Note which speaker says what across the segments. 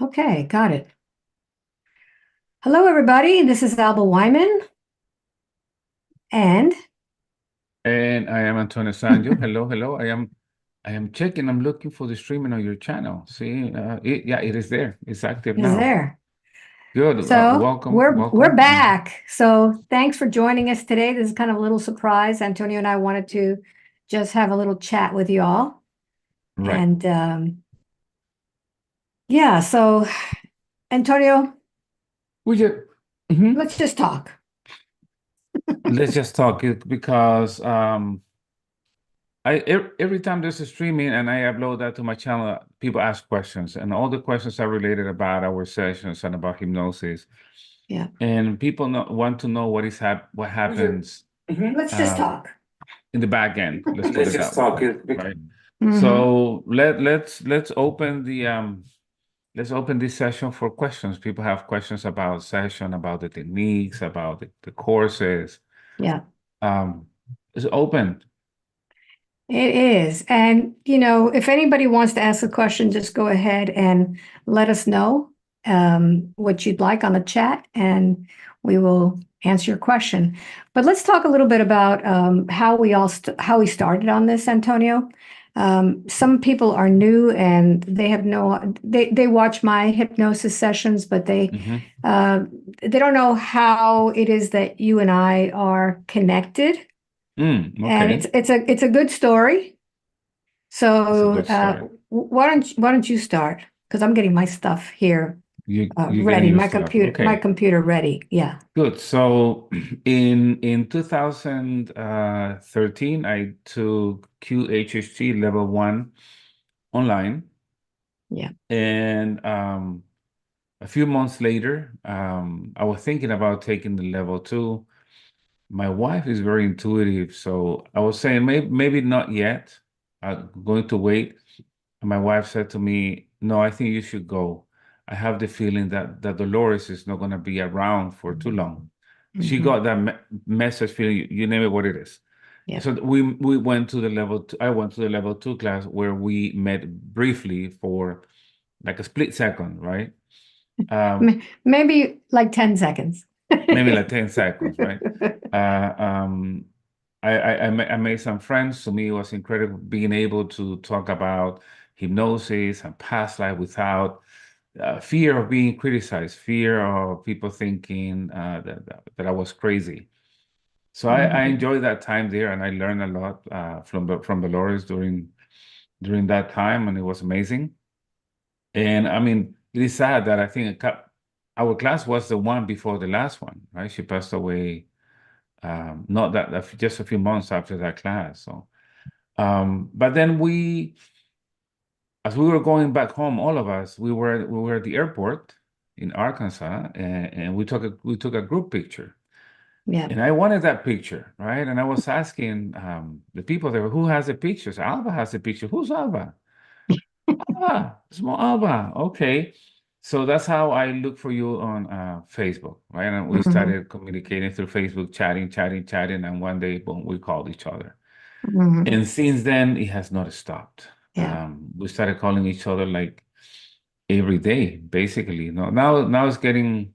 Speaker 1: Okay, got it. Hello, everybody. This is Alba Weinman, and
Speaker 2: And I am Antonio Sangio. Hello, hello. I am checking. I'm looking for the streaming on your channel. See, yeah, it is there. It's active
Speaker 1: is
Speaker 2: now.
Speaker 1: there.
Speaker 2: Good.
Speaker 1: So
Speaker 2: Welcome,
Speaker 1: we're
Speaker 2: welcome.
Speaker 1: back. So thanks for joining us today. This is kind of a little surprise. Antonio and I wanted to just have a little chat with you all,
Speaker 2: Right.
Speaker 1: and yeah. So Antonio,
Speaker 2: We just mhm.
Speaker 1: let's just talk.
Speaker 2: Let's just talk because every time there's a streaming and I upload that to my channel, people ask questions, and all the questions are related about our sessions and about hypnosis,
Speaker 1: Yeah.
Speaker 2: and people want to know what happens.
Speaker 1: Let's just
Speaker 2: Um,
Speaker 1: talk.
Speaker 2: in the back end. Let's put
Speaker 3: Let's
Speaker 2: it
Speaker 3: just
Speaker 2: that way,
Speaker 3: talk it.
Speaker 2: right?
Speaker 1: Mm-hmm.
Speaker 2: So let's open this session for questions. People have questions about session, about the techniques, about the courses.
Speaker 1: Yeah.
Speaker 2: Um, it's open.
Speaker 1: It is. And, if anybody wants to ask a question, just go ahead and let us know what you'd like on the chat, and we will answer your question. But let's talk a little bit about how we started on this, Antonio. Some people are new and they watch my hypnosis sessions, but
Speaker 2: Hmm.
Speaker 1: they don't know how it is that you and I are connected. And
Speaker 2: Okay,
Speaker 1: it's a good story.
Speaker 2: it's a
Speaker 1: So
Speaker 2: good story.
Speaker 1: why don't you start? Because I'm getting my stuff here
Speaker 2: You're getting
Speaker 1: ready.
Speaker 2: your stuff.
Speaker 1: My
Speaker 2: Okay,
Speaker 1: computer ready. Yeah.
Speaker 2: good. So in 2013, I took QHHT level 1 online,
Speaker 1: Yeah.
Speaker 2: and a few months later, I was thinking about taking the level 2. My wife is very intuitive, so I was saying maybe not yet. I'm going to wait. And my wife said to me, "No, I think you should go. I have the feeling that Dolores is not going to be around for too long." She
Speaker 1: Hmm.
Speaker 2: got that message feeling, you name it what it is.
Speaker 1: Yeah.
Speaker 2: So we went to the level 2. I went to the level 2 class where we met briefly for like a split second, right? Um,
Speaker 1: Maybe like 10 seconds.
Speaker 2: maybe like 10 seconds, right? Uh, um, I made some friends. To me, it was incredible being able to talk about hypnosis and past life without fear of being criticized, fear of people thinking that I was crazy. So I
Speaker 1: Mhm.
Speaker 2: enjoyed that time there, and I learned a lot from Dolores during that time, and it was amazing. And I mean, it is sad that I think our class was the one before the last one, right? She passed away not just a few months after that class. So, but then as we were going back home, all of us, we were at the airport in Arkansas, and we took a group picture,
Speaker 1: Yeah.
Speaker 2: and I wanted that picture, right? And I was asking the people there, who has the pictures? Alba has the picture. Who's Alba? Alba, small Alba. Okay. So that's how I look for you on Facebook, right? And we
Speaker 1: Hmm.
Speaker 2: started communicating through Facebook, chatting, and one day, boom, we called each other.
Speaker 1: Hmm.
Speaker 2: And since then, it has not stopped.
Speaker 1: Yeah.
Speaker 2: We started calling each other like every day, basically. No, now it's getting,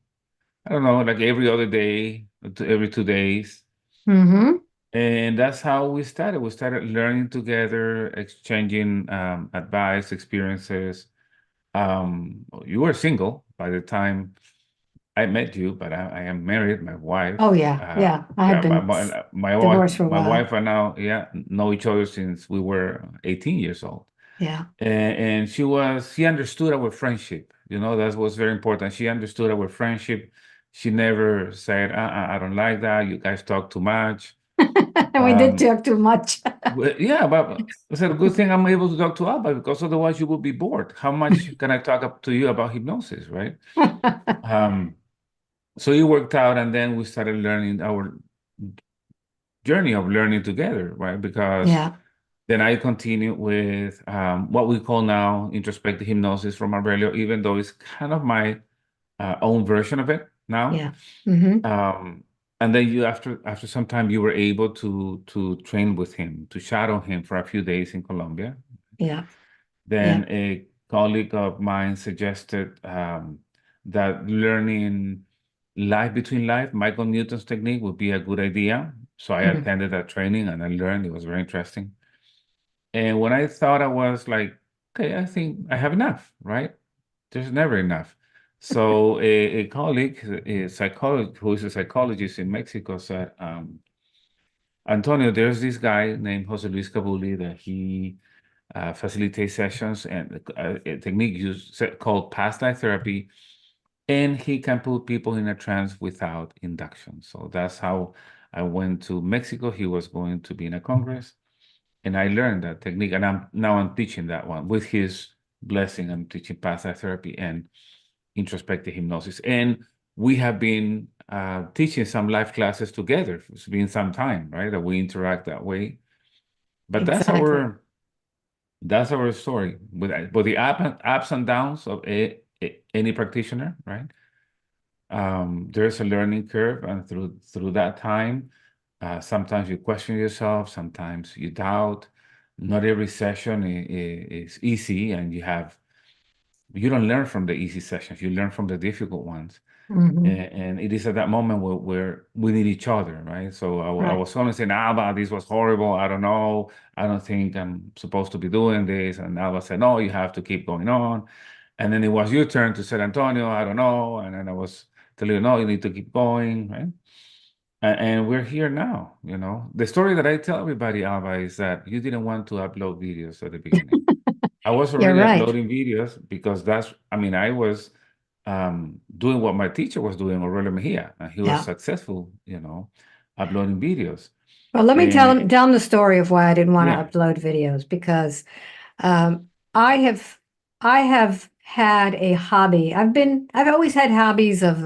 Speaker 2: I don't know, like every other day, every 2 days.
Speaker 1: Hmm.
Speaker 2: And that's how we started. We started learning together, exchanging advice, experiences. You were single by the time I met you, but I am married. My
Speaker 1: Oh,
Speaker 2: wife,
Speaker 1: yeah. Yeah. I had
Speaker 2: yeah,
Speaker 1: been divorced for a
Speaker 2: my
Speaker 1: while.
Speaker 2: wife and I, yeah, know each other since we were 18 years old.
Speaker 1: Yeah.
Speaker 2: And she understood our friendship. That was very important. She understood our friendship. She never said, I don't like that. You guys talk too much.
Speaker 1: And we did
Speaker 2: Um,
Speaker 1: talk too much.
Speaker 2: yeah, but I said, good thing I'm able to talk to Alba because otherwise you would be bored. How much can I talk up to you about hypnosis, right? Um, so it worked out, and then we started learning our journey of learning together, right? Because
Speaker 1: Yeah.
Speaker 2: then I continue with what we call now introspective hypnosis from Aurelio, even though it's kind of my own version of it now.
Speaker 1: Yeah. Hmm.
Speaker 2: Um, and then after some time, you were able to train with him, to shadow him for a few days in Colombia.
Speaker 1: Yeah.
Speaker 2: Then
Speaker 1: Yeah.
Speaker 2: colleague of mine suggested that learning life between life, Michael Newton's technique, would be a good idea. So I
Speaker 1: Mhm.
Speaker 2: attended that training and I learned. It was very interesting. And when I thought, I was like, okay, I think I have enough, right? There's never enough. So a colleague, who is a psychologist in Mexico, said, Antonio, there's this guy named Jose Luis Cabuli that he facilitates sessions and a technique called past life therapy, and he can put people in a trance without induction. So that's how I went to Mexico. He was going to be in a congress, and I learned that technique, and I'm teaching that one with his blessing. I'm teaching past life therapy and introspective hypnosis, and we have been teaching some live classes together. It's been some time, right, that we interact that way. But
Speaker 1: Exactly.
Speaker 2: that's our story with the ups and downs of any practitioner, right? There's a learning curve, and through that time, sometimes you question yourself, sometimes you doubt. Not every session is easy, and you don't learn from the easy sessions. You learn from the difficult ones.
Speaker 1: Hmm.
Speaker 2: And it is at that moment where we need each other, right? So I
Speaker 1: Right.
Speaker 2: was always saying, Alba, this was horrible. I don't know. I don't think I'm supposed to be doing this. And Alba said, no, you have to keep going on. And then it was your turn to say, Antonio, I don't know. And then I was telling you, no, you need to keep going, right? And we're here now, you know. The story that I tell everybody, Alba, is that you didn't want to upload videos at the beginning. I was
Speaker 1: You're
Speaker 2: already
Speaker 1: right.
Speaker 2: uploading videos because I mean, I was doing what my teacher was doing, Aurelio Mejia, and he was
Speaker 1: Yeah.
Speaker 2: successful, uploading videos.
Speaker 1: Well, let me
Speaker 2: And
Speaker 1: tell them the story of why I didn't want to
Speaker 2: yeah,
Speaker 1: upload videos because um, I have I have had a hobby. I've always had hobbies of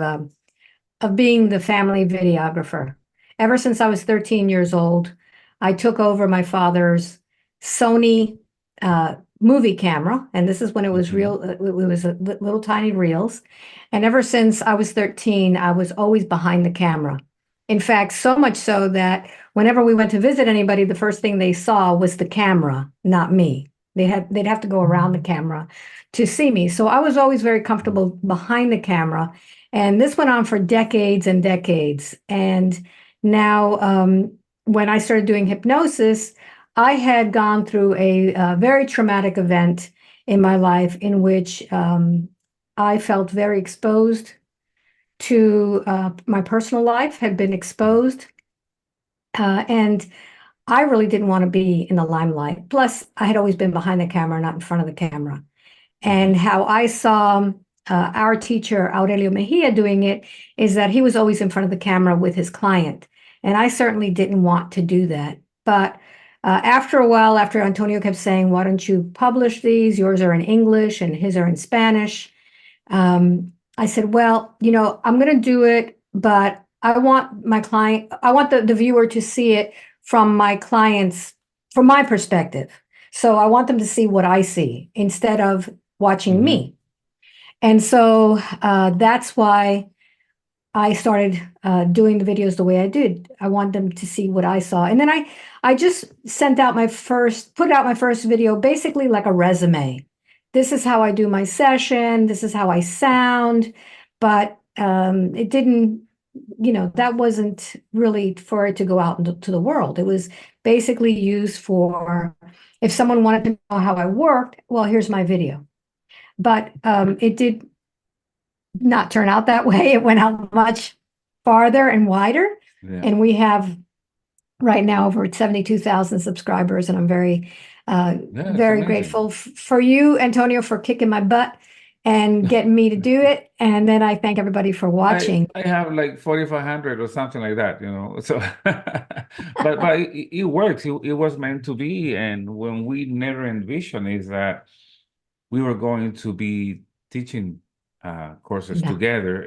Speaker 1: being the family videographer. Ever since I was 13 years old, I took over my father's Sony movie camera, and this is when it was
Speaker 2: mhm,
Speaker 1: real. It was little tiny reels, and ever since I was 13, I was always behind the camera. In fact, so much so that whenever we went to visit anybody, the first thing they saw was the camera, not me. They'd have to go around the camera to see me. So I was always very comfortable behind the camera, and this went on for decades and decades. And now, when I started doing hypnosis, I had gone through a very traumatic event in my life in which I felt very exposed to my personal life, had been exposed. And I really didn't want to be in the limelight. Plus, I had always been behind the camera, not in front of the camera. And
Speaker 2: mhm,
Speaker 1: how I saw our teacher, Aurelio Mejia, doing it is that he was always in front of the camera with his client. And I certainly didn't want to do that. But after a while, after Antonio kept saying, why don't you publish these? Yours are in English and his are in Spanish. I said, well, I'm going to do it, but I want I want the viewer to see it from from my perspective. So I want them to see what I see instead of watching
Speaker 2: mhm,
Speaker 1: me. And so that's why I started doing the videos the way I did. I want them to see what I saw. And then I just put out my first video, basically like a resume. This is how I do my session. This is how I sound. But it didn't, that wasn't really for it to go out into to the world. It was basically used for if someone wanted to know how I worked, well, here's my video. But it did not turn out that way. It went out much farther and wider.
Speaker 2: yeah,
Speaker 1: And we have right now over 72,000 subscribers. And I'm
Speaker 2: yeah, it's
Speaker 1: very
Speaker 2: amazing.
Speaker 1: grateful for you, Antonio, for kicking my butt and getting me to do it. And then I thank everybody for watching.
Speaker 2: I have like 4,500 or something like that, you know. So, but it works. It was meant to be, and when we never envisioned is that we were going to be teaching courses
Speaker 1: Yeah,
Speaker 2: together,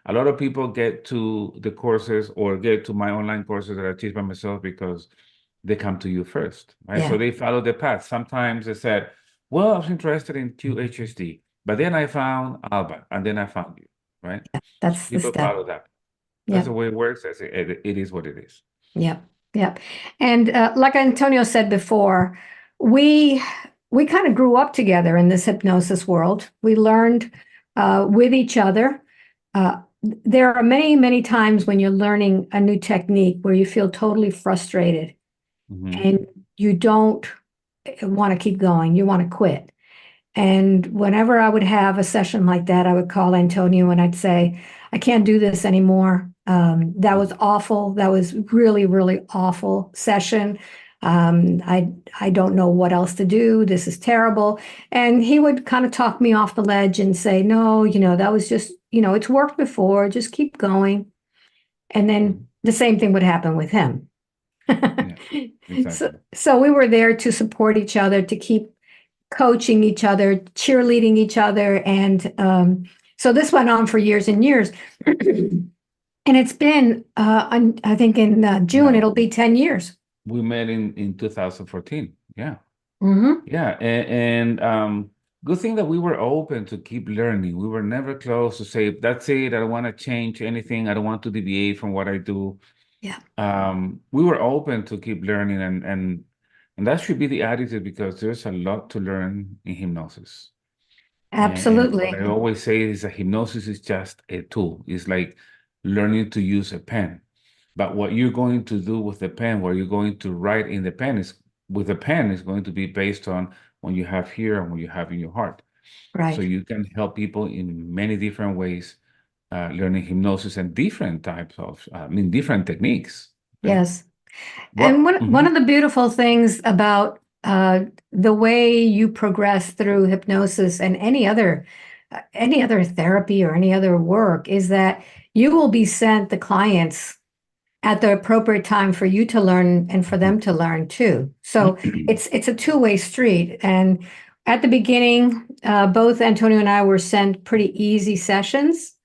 Speaker 2: a lot of people get to the courses or get to my online courses that I teach by myself because they come to you first, right? So
Speaker 1: yeah,
Speaker 2: they follow the path. Sometimes they said, well, I was interested in QHSD, but then I found Alba, and then I found you, right? So
Speaker 1: that's the
Speaker 2: people
Speaker 1: step.
Speaker 2: follow that. That's the
Speaker 1: Yep,
Speaker 2: way it works. It is what it is.
Speaker 1: yep, yep. And like Antonio said before, we we kind of grew up together in this hypnosis world. We learned with each other. There are many, many times when you're learning a new technique where you feel totally frustrated and you don't want to keep going. You want to quit. And whenever I would have a session like that, I would call Antonio and I'd say, I can't do this anymore. That was awful. That was really, really awful session. I don't know what else to do. This is terrible. And he would kind of talk me off the ledge and say, no, that was just, it's worked before. Just keep going. And then the same thing would happen with him.
Speaker 2: Yeah, exactly.
Speaker 1: So we were there to support each other, to keep coaching each other, cheerleading each other. And so this went on for years and years. And it's been, I think in June, it'll be 10 years.
Speaker 2: We met in 2014. Yeah.
Speaker 1: Mm-hmm.
Speaker 2: Yeah. And good thing that we were open to keep learning. We were never close to say, that's it. I don't want to change anything. I don't want to deviate from what I do.
Speaker 1: Yeah.
Speaker 2: We were open to keep learning and that should be the attitude because there's a lot to learn in hypnosis. And what
Speaker 1: Absolutely.
Speaker 2: I always say is that hypnosis is just a tool. It's like learning to use a pen. But what you're going to do with the pen, what you're going to write in the pen is with the pen is going to be based on what you have here and what you have in your heart.
Speaker 1: Right.
Speaker 2: So you can help people in many different ways, learning hypnosis and different types of, different techniques. Okay?
Speaker 1: Yes. And one of the beautiful things about the way you progress through hypnosis and any other therapy or any other work is that you will be sent the clients at the appropriate time for you to learn and for them to learn too. So it's a two-way street. And at the beginning, both Antonio and I were sent pretty easy sessions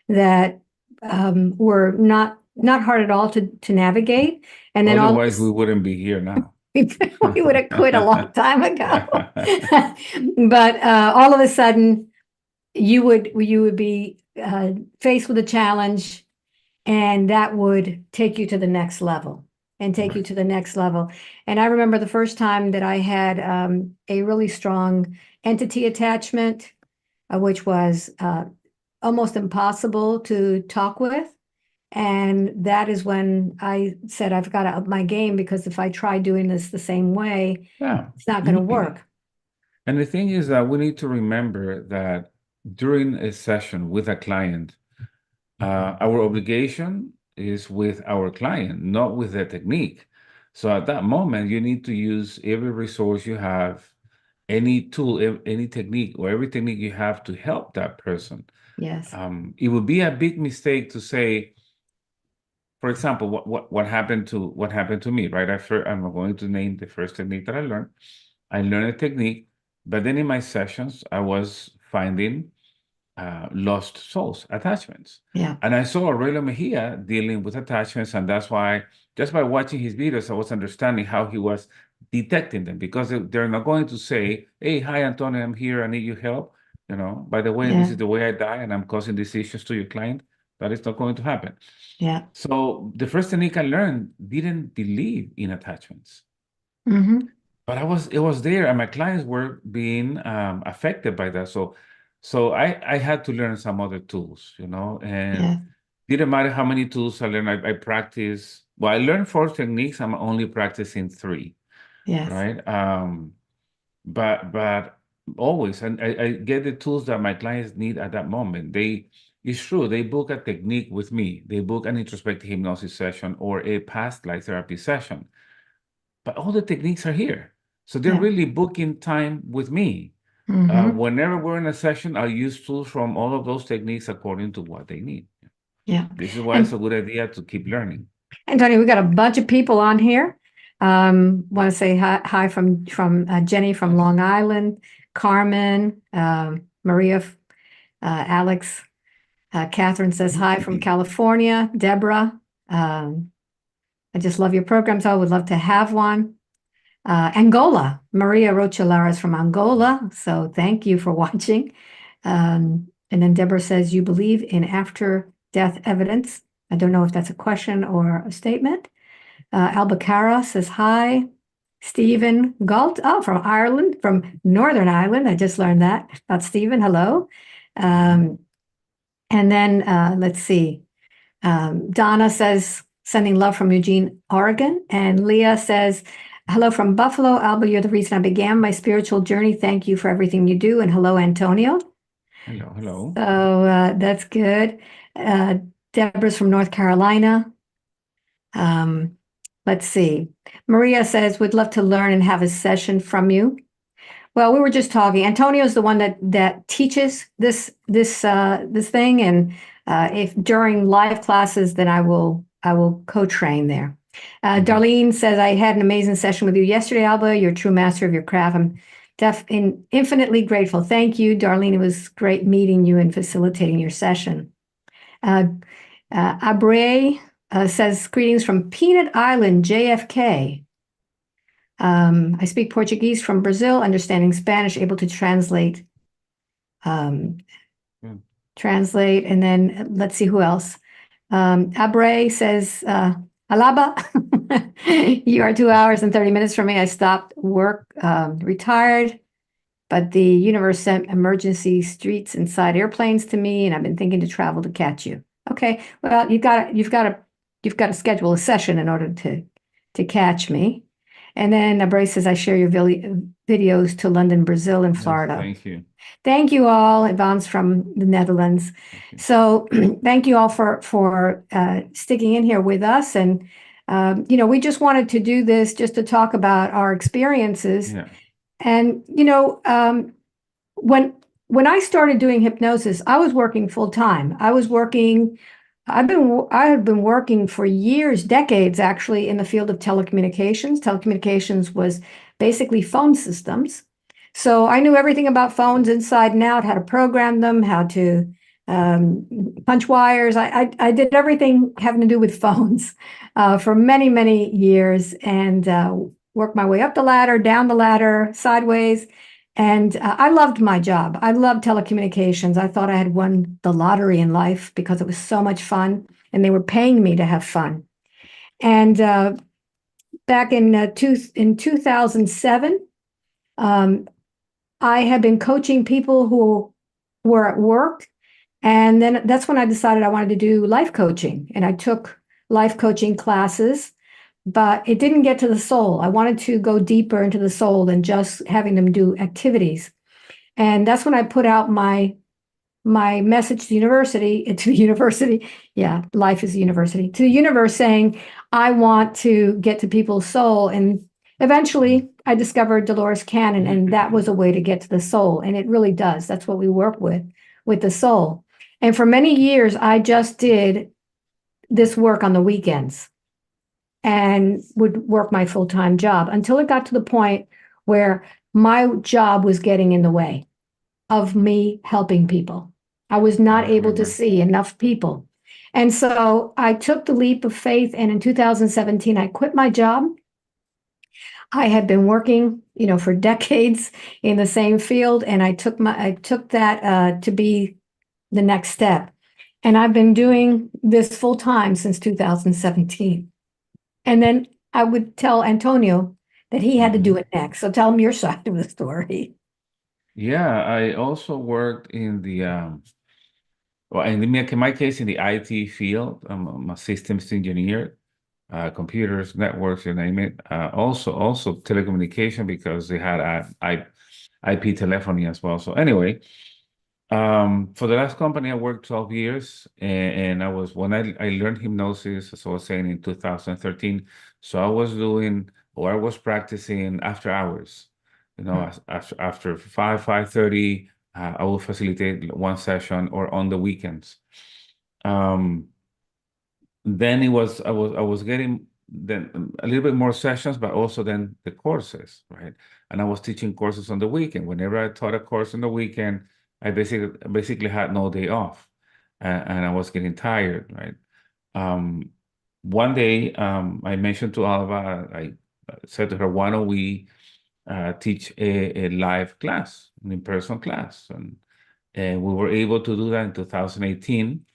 Speaker 1: that were not hard at all to navigate. And then
Speaker 2: otherwise we wouldn't be here now.
Speaker 1: we would have quit a long time ago. But all of a sudden, you would be faced with a challenge, and that would take you to the next level and take you to the next level. And I remember the first time that I had a really strong entity attachment, which was almost impossible to talk with. And that is when I said, I've got to up my game because if I try doing this the same way, it's not going to work.
Speaker 2: And the thing is that we need to remember that during a session with a client, our obligation is with our client, not with the technique. So at that moment, you need to use every resource you have, any tool, any technique, or every technique you have to help that person.
Speaker 1: Yes.
Speaker 2: It would be a big mistake to say, for example, what happened to me, right? I'm going to name the first technique that I learned. I learned a technique, but then in my sessions, I was finding lost souls, attachments.
Speaker 1: Yeah.
Speaker 2: And I saw Aurelio Mejia dealing with attachments, and that's why, just by watching his videos, I was understanding how he was detecting them, because they're not going to say, hey, hi, Antonio, I'm here, I need your help. By the way, this is the way I die, and I'm causing these issues to your client. That is not going to happen.
Speaker 1: Yeah.
Speaker 2: So the first technique I learned didn't believe in attachments.
Speaker 1: Mm-hmm.
Speaker 2: But it was there, and my clients were being affected by that. So I had to learn some other tools, and didn't matter how many tools I learned. I practice. Well, I learned 4 techniques. I'm only practicing 3.
Speaker 1: Yes.
Speaker 2: Right. But always, and I get the tools that my clients need at that moment. It's true, they book a technique with me. They book an introspective hypnosis session or a past life therapy session. But all the techniques are here. So they're really booking time with me.
Speaker 1: Mm-hmm.
Speaker 2: Whenever we're in a session, I'll use tools from all of those techniques according to what they need.
Speaker 1: Yeah.
Speaker 2: This is why it's a good idea to keep learning.
Speaker 1: And Tony, we got a bunch of people on here. Want to say hi from Jenny from Long Island, Carmen, Maria, Alex, Catherine says hi from California, Deborah. I just love your programs. I would love to have one. Angola, Maria Rochelares from Angola. So thank you for watching. And then Deborah says, you believe in after-death evidence. I don't know if that's a question or a statement. Alba Cara says hi. Stephen Galt, from Ireland, from Northern Ireland. I just learned that about Stephen. Hello. And then let's see. Donna says, sending love from Eugene, Oregon. And Leah says, hello from Buffalo. Alba, you're the reason I began my spiritual journey. Thank you for everything you do. And hello, Antonio.
Speaker 2: Hello, hello.
Speaker 1: So that's good. Deborah's from North Carolina. Let's see. Maria says, would love to learn and have a session from you. Well, we were just talking. Antonio's the one that teaches this thing, and if during live classes, then I will co-train there. Darlene says, I had an amazing session with you yesterday, Alba. You're a true master of your craft. I'm infinitely grateful. Thank you, Darlene. It was great meeting you and facilitating your session. Abre says, greetings from Peanut Island, JFK. I speak Portuguese from Brazil, understanding Spanish, able to translate. Translate, and then let's see who else. Abre says, Alaba, you are 2 hours and 30 minutes from me. I stopped work, retired, but the universe sent emergency streets inside airplanes to me, and I've been thinking to travel to catch you. Okay, well, you've got to schedule a session in order to catch me. And then Abre says, I share your videos to London, Brazil, and Florida.
Speaker 2: Yes, thank you.
Speaker 1: Thank you all, Yvonne's from the Netherlands. So thank you all for sticking in here with us. And, we just wanted to do this just to talk about our experiences.
Speaker 2: Yeah.
Speaker 1: And, when I started doing hypnosis, I was working full time. I had been working for years, decades actually, in the field of telecommunications. Telecommunications was basically phone systems. So I knew everything about phones inside and out, how to program them, how to punch wires. I did everything having to do with phones for many, many years, and worked my way up the ladder, down the ladder, sideways. And I loved my job. I loved telecommunications. I thought I had won the lottery in life because it was so much fun, and they were paying me to have fun. And back in 2007, I had been coaching people who were at work, and then that's when I decided I wanted to do life coaching, and I took life coaching classes. But it didn't get to the soul. I wanted to go deeper into the soul than just having them do activities. And that's when I put out my message to the university. Yeah, life is a university. To the universe, saying, I want to get to people's soul. And eventually I discovered Dolores Cannon, and that was a way to get to the soul. And it really does. That's what we work with the soul. And for many years, I just did this work on the weekends and would work my full-time job until it got to the point where my job was getting in the way of me helping people. I was not able to see enough people. And so I took the leap of faith, and in 2017, I quit my job. I had been working, for decades in the same field, and I took that to be the next step. And I've been doing this full time since 2017. And then I would tell Antonio that he had to do it next. So tell him your side of the story.
Speaker 2: Yeah, I also worked in the well, in my case, in the IT field. I'm a systems engineer, computers, networks, you name it. Also telecommunication, because they had IP telephony as well. So anyway, for the last company, I worked 12 years, and I learned hypnosis, as I was saying, in 2013. So I was practicing after hours, after 5:30, I will facilitate one session, or on the weekends. Then I was getting then a little bit more sessions, but also then the courses, right? And I was teaching courses on the weekend. Whenever I taught a course on the weekend, I basically had no day off, and I was getting tired, right? One day, I mentioned to Alba, I said to her, why don't we teach a live class, an in-person class? And we were able to do that in 2018.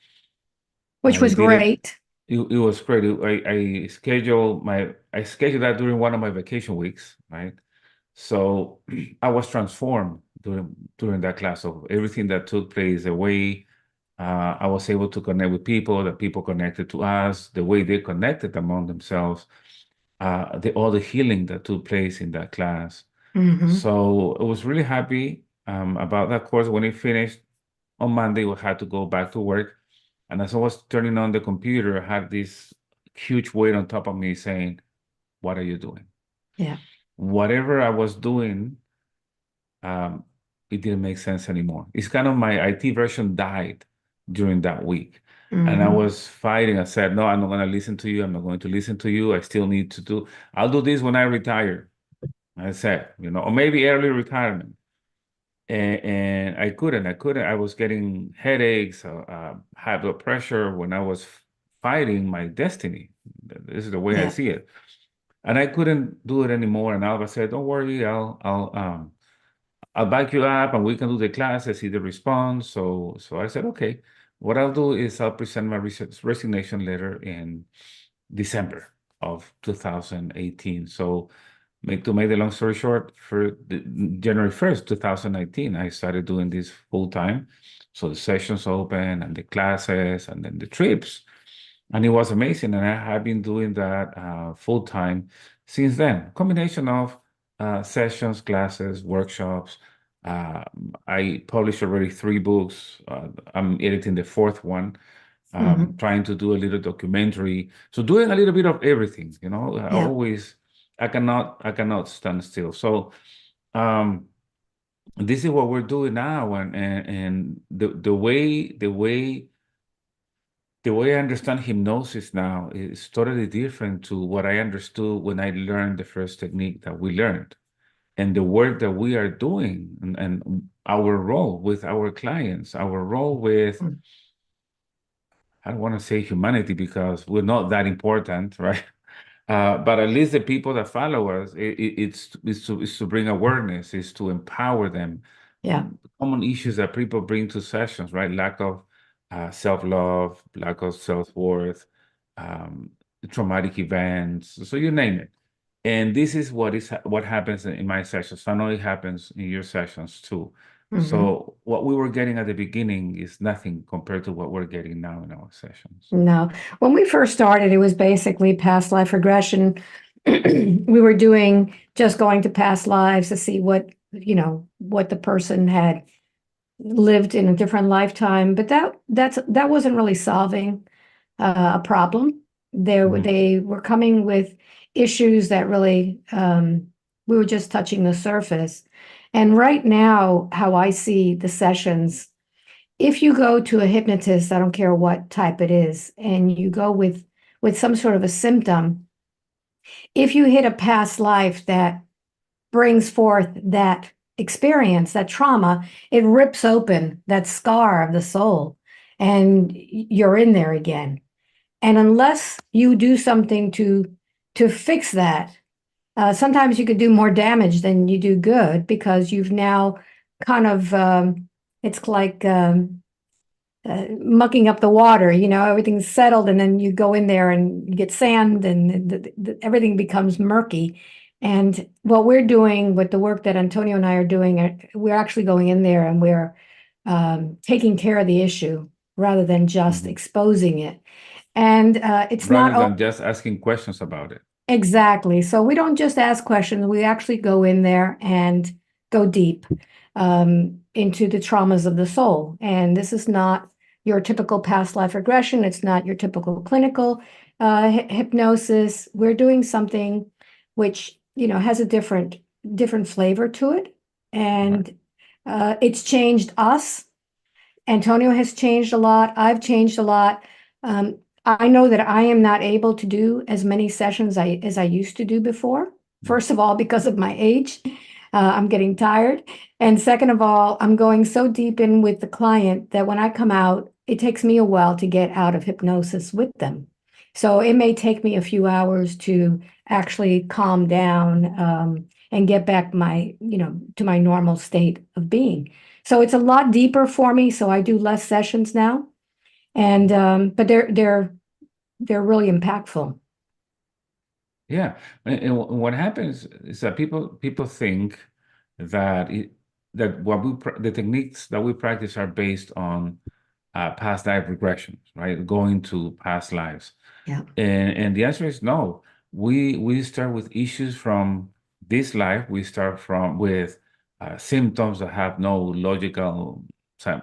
Speaker 1: Which was great.
Speaker 2: it was great. I scheduled that during one of my vacation weeks, right? So I was transformed during that class. So everything that took place, the way I was able to connect with people, the people connected to us, the way they connected among themselves, all the healing that took place in that class.
Speaker 1: Hmm.
Speaker 2: So I was really happy about that course. When it finished on Monday, we had to go back to work. And as I was turning on the computer, I had this huge weight on top of me saying, "What are you doing?"
Speaker 1: Yeah.
Speaker 2: Whatever I was doing, um, it didn't make sense anymore. It's kind of my IT version died during that week. And I
Speaker 1: Hmm.
Speaker 2: was fighting. I said, no, I'm not going to listen to you. I'm not going to listen to you. I still need to I'll do this when I retire. I said, or maybe early retirement. And I couldn't. I was getting headaches, high blood pressure when I was fighting my destiny. This is the way I
Speaker 1: Yeah.
Speaker 2: see it. And I couldn't do it anymore. And Alba said, don't worry, I'll back you up and we can do the class. I see the response. So I said, okay, what I'll do is I'll present my resignation letter in December of 2018. So to make the long story short, January 1st, 2019, I started doing this full time. So the sessions open and the classes and then the trips. And it was amazing. And I have been doing that full time since then. Combination of sessions, classes, workshops. Uh, I published already 3 books. I'm editing the fourth one,
Speaker 1: Hmm.
Speaker 2: trying to do a little documentary. So doing a little bit of everything,
Speaker 1: Yeah.
Speaker 2: I cannot stand still. So um, this is what we're doing now. And the way I understand hypnosis now is totally different to what I understood when I learned the first technique that we learned. And the work that we are doing and our role with our clients, our role with, I don't want to say humanity because we're not that important, right? But at least the people that follow us, it's to bring awareness, is to empower them.
Speaker 1: Yeah.
Speaker 2: Common issues that people bring to sessions, right? Lack of self-love, lack of self-worth, um, traumatic events, so you name it. And this is what happens in my sessions. I know it happens in your sessions too.
Speaker 1: Hmm.
Speaker 2: So what we were getting at the beginning is nothing compared to what we're getting now in our sessions.
Speaker 1: No. When we first started, it was basically past life regression. We were doing just going to past lives to see what the person had lived in a different lifetime, but that wasn't really solving a problem.
Speaker 2: Mhm.
Speaker 1: They were coming with issues that really we were just touching the surface. And right now, how I see the sessions, if you go to a hypnotist, I don't care what type it is, and you go with some sort of a symptom, if you hit a past life that brings forth that experience, that trauma, it rips open that scar of the soul, and you're in there again. And unless you do something to fix that, sometimes you could do more damage than you do good because you've now kind of it's like mucking up the water. Everything's settled, and then you go in there and you get sand, and everything becomes murky. And what we're doing with the work that Antonio and I are doing, we're actually going in there and we're taking care of the issue rather than just
Speaker 2: Mhm.
Speaker 1: exposing it. And it's not
Speaker 2: Rather than just asking questions about it.
Speaker 1: exactly. So we don't just ask questions, we actually go in there and go deep into the traumas of the soul. And this is not your typical past life regression, it's not your typical clinical hypnosis. We're doing something which, has a different flavor to it.
Speaker 2: Right.
Speaker 1: And it's changed us. Antonio has changed a lot. I've changed a lot. I know that I am not able to do as many sessions as I used to do before. First of all, because of my age, I'm getting tired. And second of all, I'm going so deep in with the client that when I come out, it takes me a while to get out of hypnosis with them. So it may take me a few hours to actually calm down and get back to my normal state of being. So it's a lot deeper for me. So I do less sessions now. And but they're they're really impactful.
Speaker 2: Yeah, and what happens is that people think that the techniques that we practice are based on past life regressions, right? Going to past lives,
Speaker 1: Yeah.
Speaker 2: and the answer is no. We start with issues from this life. We start from with symptoms that have no logical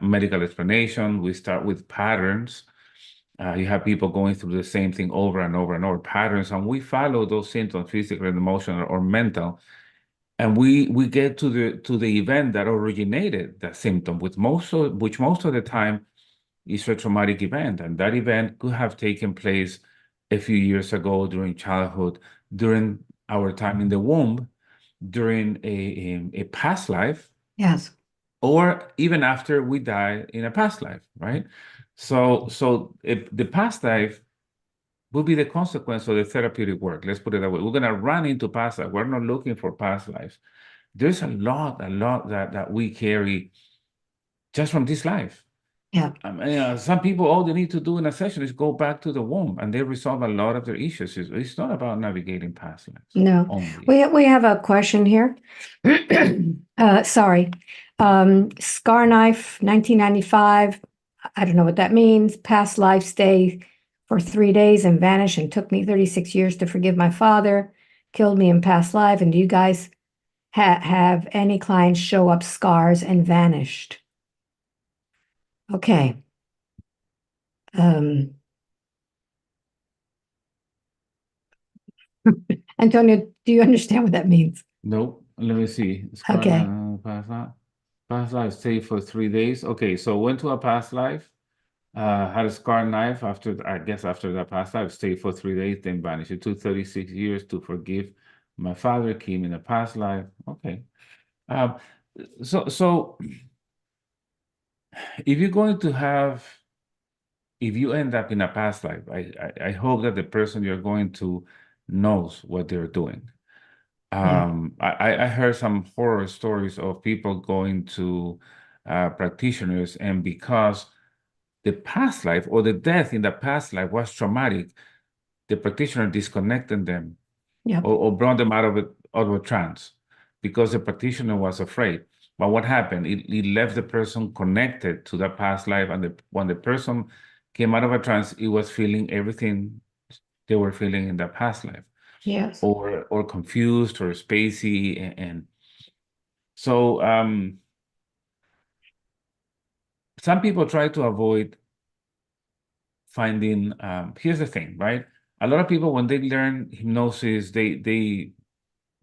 Speaker 2: medical explanation. We start with patterns. You have people going through the same thing over and over and over, patterns, and we follow those symptoms, physical and emotional or mental, and we get to the event that originated that symptom, which most of the time is a traumatic event, and that event could have taken place a few years ago during childhood, during our time in the womb, during a past life,
Speaker 1: Yes.
Speaker 2: or even after we die in a past life, right? So if the past life will be the consequence of the therapeutic work. Let's put it that way. We're going to run into past life. We're not looking for past lives. There's a lot that we carry just from this life.
Speaker 1: Yeah.
Speaker 2: I mean, some people, all they need to do in a session is go back to the womb, and they resolve a lot of their issues. It's not about navigating past lives
Speaker 1: No.
Speaker 2: only.
Speaker 1: We have a question here. Sorry. Scar Knife, 1995. I don't know what that means. Past life stay for 3 days and vanish, and took me 36 years to forgive my father. Killed me in past life. And do you guys have any clients show up scars and vanished? Okay. Antonio, do you understand what that means?
Speaker 2: Nope. Let me see.
Speaker 1: Okay.
Speaker 2: Past life stay for 3 days. Okay, so went to a past life. Had a scar knife after, I guess, after that past life, stayed for 3 days, then vanished. It took 36 years to forgive my father, came in a past life. Okay. Um, so if you're going to have, if you end up in a past life, I hope that the person you're going to knows what they're doing.
Speaker 1: Yeah.
Speaker 2: I heard some horror stories of people going to practitioners, and because the past life or the death in the past life was traumatic, the practitioner disconnected them
Speaker 1: Yeah.
Speaker 2: or brought them out of a trance because the practitioner was afraid. But what happened? It left the person connected to that past life, and when the person came out of a trance, it was feeling everything they were feeling in that past life,
Speaker 1: Yes.
Speaker 2: or confused or spacey, and so some people try to avoid finding. Here's the thing, right? A lot of people, when they learn hypnosis, they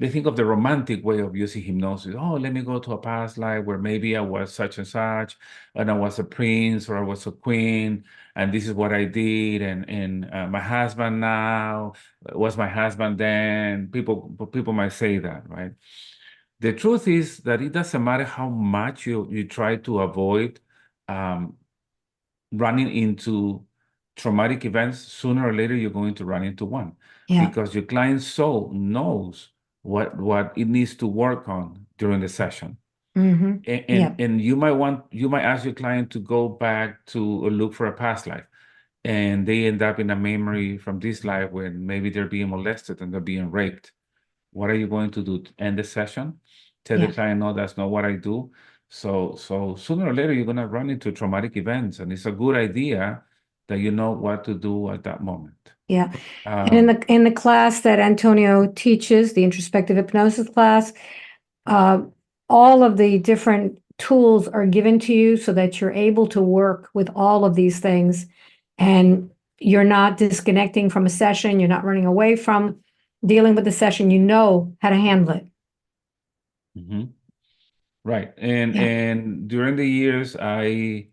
Speaker 2: think of the romantic way of using hypnosis. Oh, let me go to a past life where maybe I was such and such, and I was a prince or I was a queen, and this is what I did, and my husband now was my husband then. People might say that, right? The truth is that it doesn't matter how much you try to avoid um, running into traumatic events. Sooner or later you're going to run into one,
Speaker 1: Yeah.
Speaker 2: because your client's soul knows what it needs to work on during the session.
Speaker 1: Mm-hmm.
Speaker 2: And,
Speaker 1: Yeah.
Speaker 2: and you might ask your client to go back to look for a past life, and they end up in a memory from this life when maybe they're being molested and they're being raped. What are you going to do? To end the session? Tell the
Speaker 1: Yeah.
Speaker 2: client, no, that's not what I do. So sooner or later you're gonna run into traumatic events, and it's a good idea that you know what to do at that moment.
Speaker 1: Yeah. And
Speaker 2: Um,
Speaker 1: in the class that Antonio teaches, the introspective hypnosis class, uh, all of the different tools are given to you so that you're able to work with all of these things, and you're not disconnecting from a session, you're not running away from dealing with the session, you know how to handle it.
Speaker 2: mhm. Right. And
Speaker 1: Yeah.
Speaker 2: and during the years, I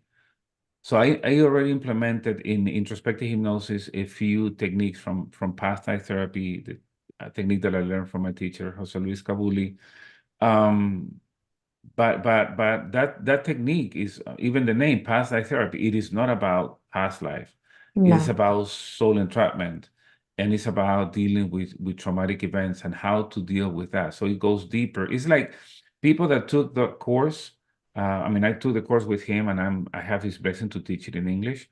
Speaker 2: already implemented in introspective hypnosis a few techniques from past life therapy, the a technique that I learned from my teacher, Jose Luis Cabuli. Um, but that technique is, even the name past life therapy, it is not about past life. It is
Speaker 1: No.
Speaker 2: about soul entrapment, and it's about dealing with traumatic events and how to deal with that. So it goes deeper. It's like people that took the course. I mean, I took the course with him, and I have his blessing to teach it in English.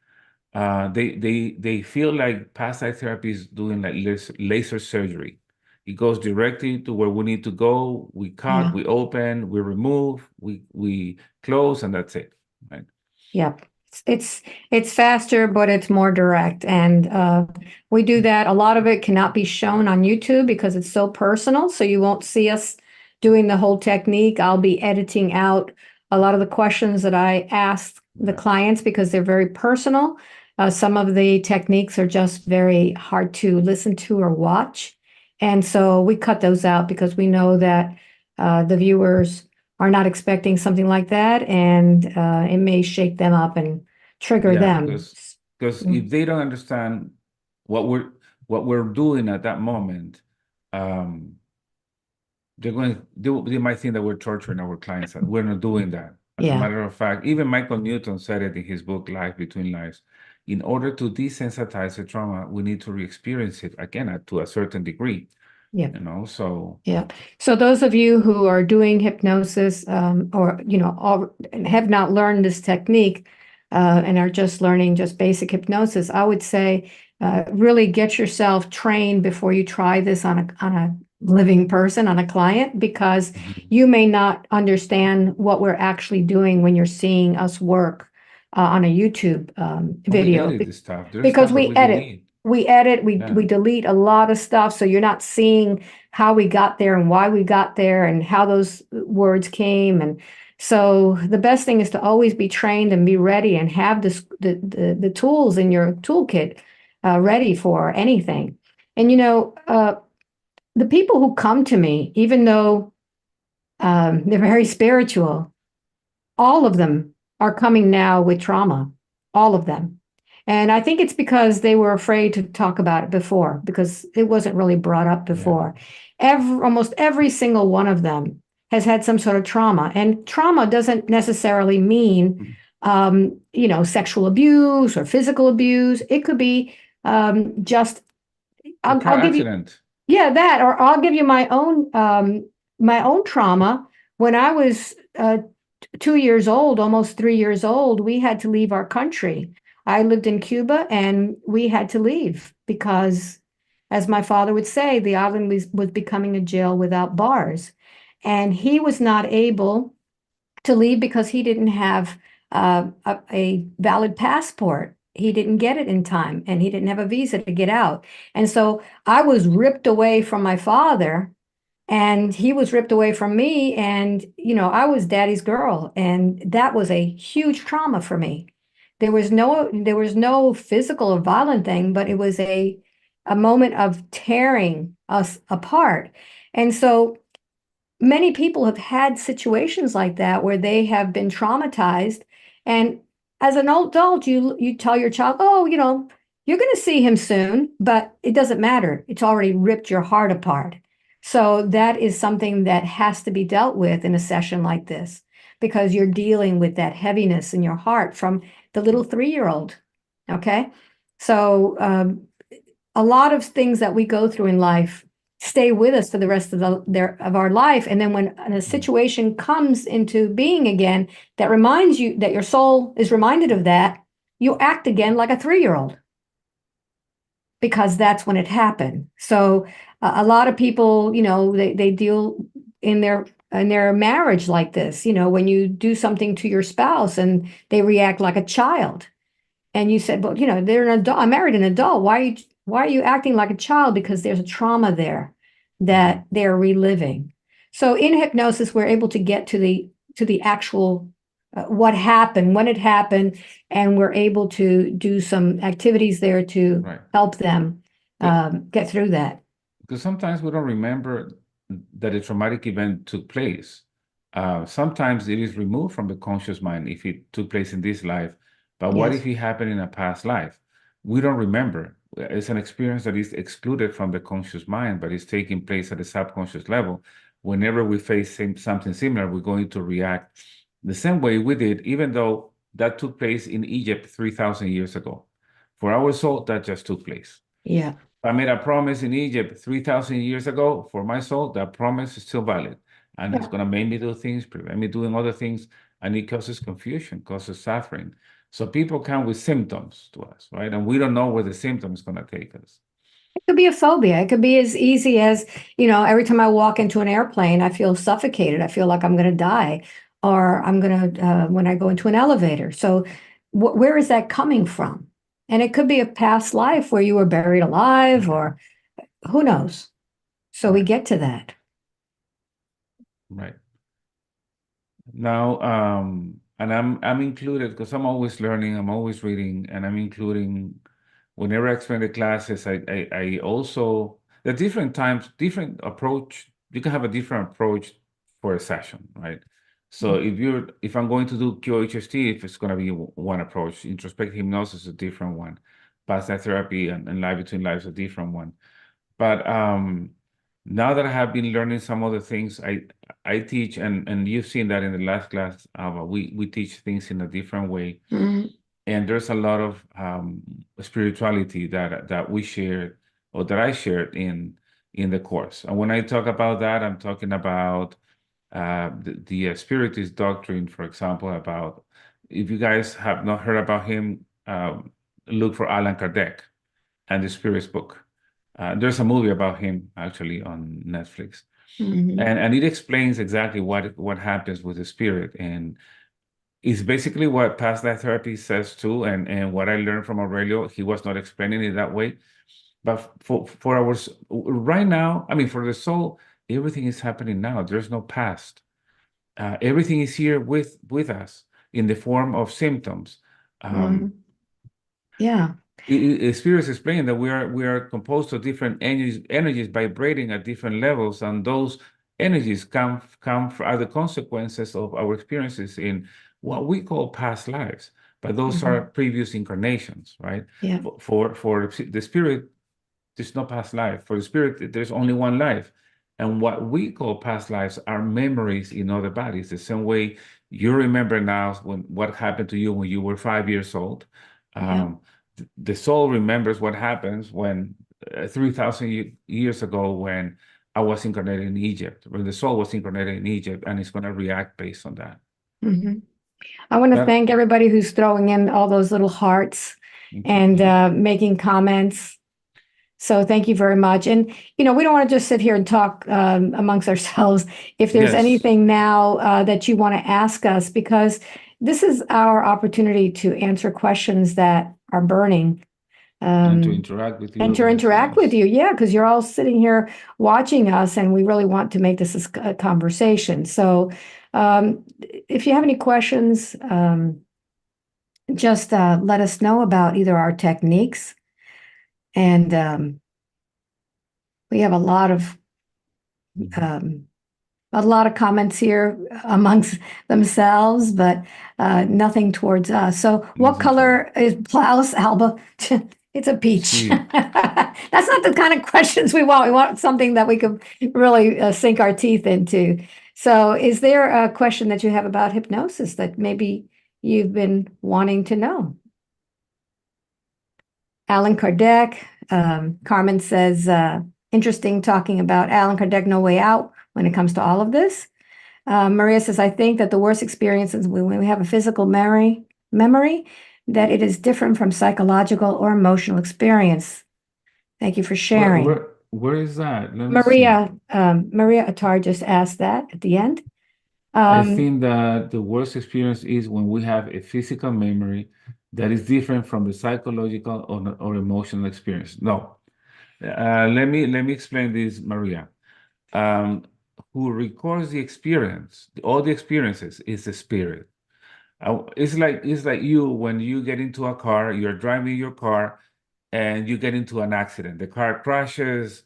Speaker 2: they feel like past life therapy is doing like laser surgery. It goes directly to where we need to go. We cut,
Speaker 1: Yeah.
Speaker 2: we open, we remove, we close, and that's it. Right?
Speaker 1: Yep. It's faster, but it's more direct. And we do that. A lot of it cannot be shown on YouTube because it's so personal. So you won't see us doing the whole technique. I'll be editing out a lot of the questions that I ask the
Speaker 2: Right.
Speaker 1: clients because they're very personal. Some of the techniques are just very hard to listen to or watch. And so we cut those out because we know that the viewers are not expecting something like that, and it may shake them up and trigger
Speaker 2: Yeah,
Speaker 1: them.
Speaker 2: because
Speaker 1: Mm.
Speaker 2: if they don't understand what we're doing at that moment, um, they might think that we're torturing our clients. We're not doing that. As a
Speaker 1: Yeah,
Speaker 2: matter of fact, even Michael Newton said it in his book Life Between Lives. In order to desensitize the trauma, we need to re-experience it again to a certain degree.
Speaker 1: yeah,
Speaker 2: So
Speaker 1: yeah. So those of you who are doing hypnosis, or and have not learned this technique, and are just learning just basic hypnosis, I would say really get yourself trained before you try this on a living person, on a client, because
Speaker 2: mhm.
Speaker 1: you may not understand what we're actually doing when you're seeing us work on a YouTube
Speaker 2: We
Speaker 1: video.
Speaker 2: edit this stuff. There's
Speaker 1: Because
Speaker 2: stuff that we delete.
Speaker 1: we edit,
Speaker 2: Yeah.
Speaker 1: we delete a lot of stuff, so you're not seeing how we got there and why we got there and how those words came. And so the best thing is to always be trained and be ready and have the tools in your toolkit ready for anything. And the people who come to me, even though they're very spiritual, all of them are coming now with trauma, all of them. And I think it's because they were afraid to talk about it before, because it wasn't really brought up
Speaker 2: Yeah.
Speaker 1: before. Almost every single one of them has had some sort of trauma. And trauma doesn't necessarily mean, sexual abuse or physical abuse. It could be just,
Speaker 2: A car
Speaker 1: I'll give you,
Speaker 2: accident.
Speaker 1: yeah, that, or I'll give you my own trauma. When I was 2 years old, almost 3 years old, we had to leave our country. I lived in Cuba and we had to leave because, as my father would say, the island was becoming a jail without bars. And he was not able to leave because he didn't have a valid passport. He didn't get it in time and he didn't have a visa to get out. And so I was ripped away from my father and he was ripped away from me. And I was daddy's girl, and that was a huge trauma for me. There was no physical or violent thing, but it was a moment of tearing us apart. And so many people have had situations like that where they have been traumatized. And as an adult, you tell your child, oh, you're going to see him soon, but it doesn't matter. It's already ripped your heart apart. So that is something that has to be dealt with in a session like this, because you're dealing with that heaviness in your heart from the little 3-year-old. Okay. So a lot of things that we go through in life stay with us for the rest of our life. And then when a situation comes into being again that reminds you, that your soul is reminded of that, you act again like a 3-year-old because that's when it happened. So a lot of people, they deal in their marriage like this, when you do something to your spouse and they react like a child. And you said, well, they're an adult. I married an adult. Why are you acting like a child? Because there's a trauma there
Speaker 2: Mhm.
Speaker 1: that they're reliving. So in hypnosis, we're able to get to the actual what happened, when it happened, and we're able to do some activities there to
Speaker 2: Right.
Speaker 1: help them
Speaker 2: But
Speaker 1: get through that.
Speaker 2: because sometimes we don't remember that a traumatic event took place. Sometimes it is removed from the conscious mind if it took place in this life. But what
Speaker 1: Yes.
Speaker 2: if it happened in a past life? We don't remember. It's an experience that is excluded from the conscious mind, but it's taking place at the subconscious level. Whenever we face something similar, we're going to react the same way we did, even though that took place in Egypt 3,000 years ago. For our soul, that just took place.
Speaker 1: Yeah.
Speaker 2: I made a promise in Egypt 3,000 years ago for my soul. That promise is still valid. And it's
Speaker 1: Yeah.
Speaker 2: going to make me do things, prevent me doing other things. And it causes confusion, causes suffering. So people come with symptoms to us, right? And we don't know where the symptom is going to take us.
Speaker 1: It could be a phobia. It could be as easy as, every time I walk into an airplane, I feel suffocated. I feel like I'm going to die, or when I go into an elevator. So, where is that coming from? And it could be a past life where you were buried alive, or who knows? So we
Speaker 2: Right.
Speaker 1: get to that.
Speaker 2: Right. Now, and I'm included because I'm always learning, I'm always reading, and I'm including whenever I explain the classes, I also the different times, different approach. You can have a different approach for a session, right? So if I'm going to do QHST, if it's going to be one approach, introspective hypnosis is a different one, past life therapy and life between lives is a different one. But now that I have been learning some other things, I teach, and you've seen that in the last class, we teach things in a different way.
Speaker 1: Mhm.
Speaker 2: And there's a lot of spirituality that we share, or that I shared in the course. And when I talk about that, I'm talking about the Spiritist doctrine, for example, about, if you guys have not heard about him, look for Allan Kardec and the Spirit's book. There's a movie about him actually on Netflix,
Speaker 1: Mhm.
Speaker 2: and it explains exactly what happens with the spirit, and it's basically what past life therapy says too, and what I learned from Aurelio. He was not explaining it that way, but for ours right now, I mean, for the soul, everything is happening now. There's no past. Everything is here with us in the form of symptoms. Um,
Speaker 1: Mhm. Yeah.
Speaker 2: Spirits explain that we are composed of different energies vibrating at different levels, and those energies are the consequences of our experiences in what we call past lives, but those are
Speaker 1: Mhm.
Speaker 2: previous incarnations, right?
Speaker 1: Yeah.
Speaker 2: For the spirit, there's no past life. For the spirit, there's only one life. And what we call past lives are memories in other bodies. The same way you remember now what happened to you when you were 5 years old.
Speaker 1: Yeah.
Speaker 2: The soul remembers what happens when 3,000 years ago, when I was incarnated in Egypt, when the soul was incarnated in Egypt, and it's going to react based on that.
Speaker 1: Mhm. I want to
Speaker 2: That
Speaker 1: thank everybody who's throwing in all those little hearts and making comments. So thank you very much. And, we don't want to just sit here and talk amongst ourselves. If there's
Speaker 2: yes,
Speaker 1: anything now that you want to ask us, because this is our opportunity to answer questions that are burning.
Speaker 2: and to
Speaker 1: Um,
Speaker 2: interact with
Speaker 1: and
Speaker 2: you,
Speaker 1: to
Speaker 2: yes,
Speaker 1: interact with
Speaker 2: yes.
Speaker 1: you, yeah, because you're all sitting here watching us, and we really want to make this a conversation. So, if you have any questions, just let us know about either our techniques, and we have
Speaker 2: Mhm.
Speaker 1: um, a lot of comments here amongst themselves, but nothing towards us. So, what
Speaker 2: Nothing to
Speaker 1: color is blouse, Alba? It's a peach.
Speaker 2: see.
Speaker 1: That's not the kind of questions we want. We want something that we could really sink our teeth into. So, is there a question that you have about hypnosis that maybe you've been wanting to know? Allan Kardec. Carmen says, interesting talking about Allan Kardec, No Way Out when it comes to all of this. Maria says, I think that the worst experience is when we have a physical memory, that it is different from psychological or emotional experience. Thank you for
Speaker 2: Where
Speaker 1: sharing.
Speaker 2: where where is that? Let me see.
Speaker 1: Maria Attar just asked that at the end.
Speaker 2: I
Speaker 1: Um,
Speaker 2: think that the worst experience is when we have a physical memory that is different from the psychological or emotional experience. No, let me explain this, Maria. Um, who records the experience, all the experiences, is the spirit. It's like you when you get into a car, you're driving your car, and you get into an accident. The car crashes,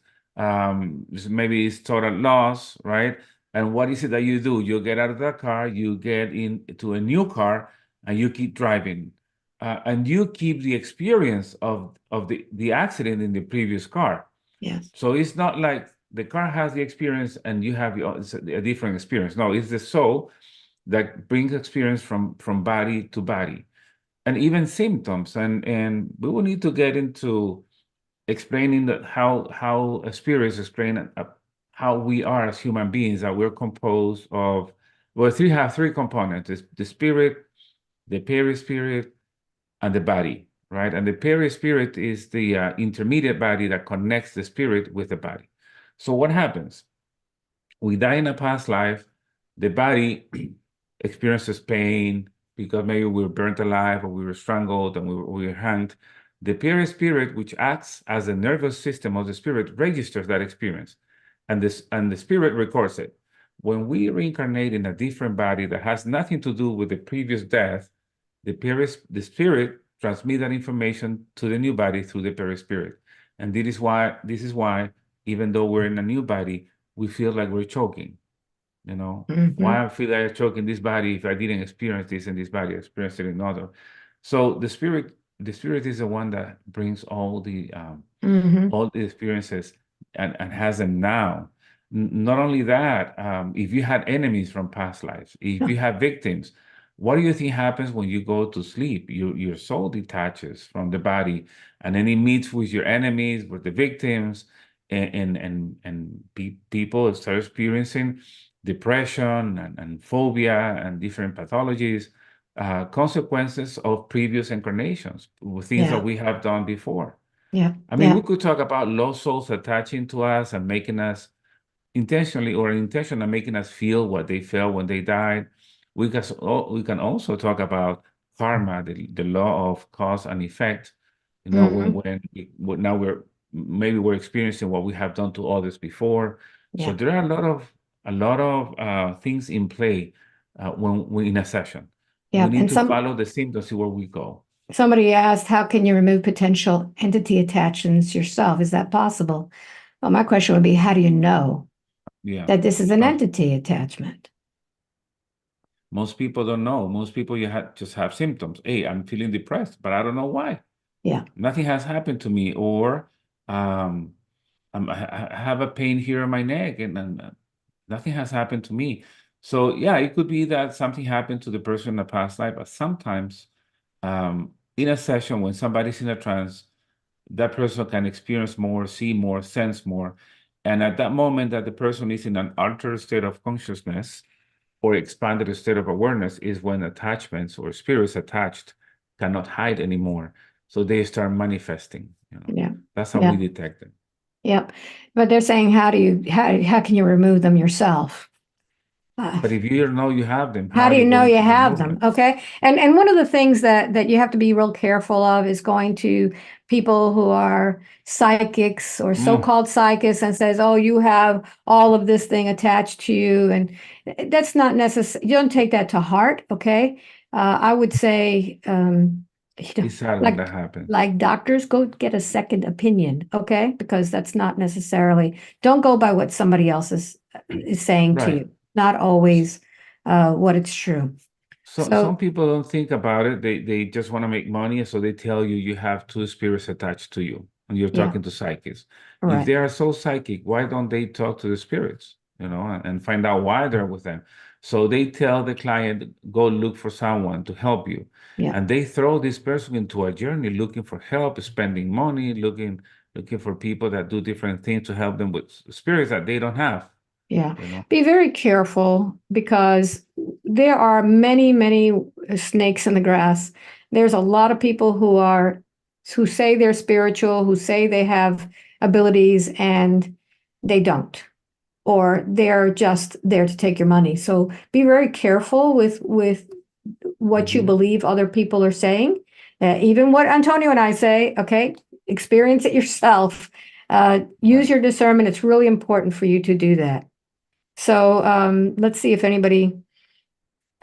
Speaker 2: maybe it's total loss, right? And what is it that you do? You get out of the car, you get into a new car, and you keep driving. And you keep the experience of the accident in the previous car.
Speaker 1: yes.
Speaker 2: So it's not like the car has the experience and you have it's a different experience. No, it's the soul that brings experience from body to body, and even symptoms. And we will need to get into explaining that how a spirit is explaining how we are as human beings, that we're composed of, well, have three components: the spirit, the perispirit, and the body, right? And the perispirit is the intermediate body that connects the spirit with the body. So what happens? We die in a past life, the body experiences pain because maybe we were burnt alive or we were strangled and we were hanged. The perispirit, which acts as the nervous system of the spirit, registers that experience, and the spirit records it. When we reincarnate in a different body that has nothing to do with the previous death, the spirit transmits that information to the new body through the perispirit. And this is why even though we're in a new body, we feel like we're choking. Why I feel like I choke in this body if I didn't experience this in this body, I experienced it in another. So the spirit is the one that brings all the experiences and has them now. Not only that, if you had enemies from past lives, if you have victims, what do you think happens when you go to sleep? Your soul detaches from the body, and then it meets with your enemies, with the victims, and people start experiencing depression and phobia and different pathologies, consequences of previous incarnations, things that
Speaker 1: Yeah.
Speaker 2: we have done before.
Speaker 1: Yeah.
Speaker 2: I mean, we could talk about lost souls attaching to us and making us intentionally or unintentionally making us feel what they felt when they died. We can also talk about karma, the law of cause and effect. Now we're experiencing what we have done to others before. So
Speaker 1: Yeah.
Speaker 2: there are a lot of things in play when we in a session. We
Speaker 1: Yeah.
Speaker 2: need
Speaker 1: And
Speaker 2: to follow the symptoms, see where we go.
Speaker 1: somebody asked, how can you remove potential entity attachments yourself? Is that possible? Well, my question would be, how do you know
Speaker 2: Yeah.
Speaker 1: that this is an
Speaker 2: So
Speaker 1: entity attachment?
Speaker 2: most people don't know. Most people just have symptoms. Hey, I'm feeling depressed, but I don't know why.
Speaker 1: Yeah.
Speaker 2: Nothing has happened to me, or um, I have a pain here in my neck, and nothing has happened to me. So yeah, it could be that something happened to the person in the past life, but sometimes in a session when somebody's in a trance, that person can experience more, see more, sense more. And at that moment that the person is in an altered state of consciousness or expanded state of awareness is when attachments or spirits attached cannot hide anymore. So they start manifesting.
Speaker 1: Yeah.
Speaker 2: That's how we
Speaker 1: Yeah.
Speaker 2: detect them.
Speaker 1: Yep. But they're saying, how can you remove them yourself?
Speaker 2: But if you don't know you have them, how
Speaker 1: How
Speaker 2: are
Speaker 1: do you
Speaker 2: you
Speaker 1: know
Speaker 2: going
Speaker 1: you
Speaker 2: to
Speaker 1: have
Speaker 2: remove
Speaker 1: them?
Speaker 2: them?
Speaker 1: Okay. And one of the things that you have to be real careful of is going to people who are psychics or
Speaker 2: Mm,
Speaker 1: so-called psychics and says, oh, you have all of this thing attached to you. And that's not necessary. You don't take that to heart. Okay. I would say,
Speaker 2: it's sad when that
Speaker 1: like
Speaker 2: happens.
Speaker 1: doctors, go get a second opinion. Okay. Because that's not necessarily, don't go by what somebody else is saying to
Speaker 2: Right.
Speaker 1: you. Not always what it's true.
Speaker 2: So some
Speaker 1: So,
Speaker 2: people don't think about it. They just want to make money, so they tell you you have two spirits attached to you, and you're
Speaker 1: yeah,
Speaker 2: talking to psychics. If
Speaker 1: right.
Speaker 2: they are so psychic, why don't they talk to the spirits, and find out why they're with them? So they tell the client, go look for someone to help you.
Speaker 1: Yeah,
Speaker 2: And they throw this person into a journey looking for help, spending money, looking for people that do different things to help them with spirits that they don't have,
Speaker 1: yeah.
Speaker 2: you know.
Speaker 1: Be very careful because there are many, many snakes in the grass. There's a lot of people who say they're spiritual, who say they have abilities, and they don't, or they're just there to take your money. So be very careful with what you
Speaker 2: Mhm.
Speaker 1: believe other people are saying. Even what Antonio and I say, okay, experience it yourself. Use
Speaker 2: Right.
Speaker 1: your discernment. It's really important for you to do that. So let's see if anybody,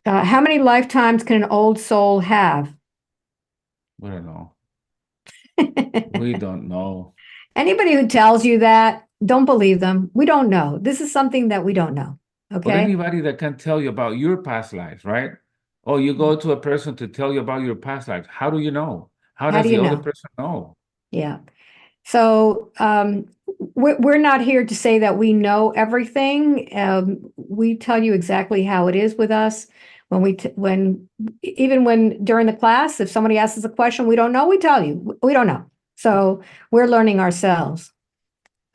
Speaker 1: how many lifetimes can an old soul have?
Speaker 2: We don't know. We don't know.
Speaker 1: Anybody who tells you that, don't believe them. We don't know. This is something that we don't know.
Speaker 2: Or
Speaker 1: Okay.
Speaker 2: anybody that can tell you about your past lives, right? Or you go to a person to tell you about your past lives. How do you know? How
Speaker 1: How
Speaker 2: does
Speaker 1: do
Speaker 2: the
Speaker 1: you
Speaker 2: other
Speaker 1: know?
Speaker 2: person know?
Speaker 1: Yeah. So we're not here to say that we know everything. We tell you exactly how it is with us. Even when during the class, if somebody asks us a question we don't know, we tell you we don't know. So we're learning ourselves.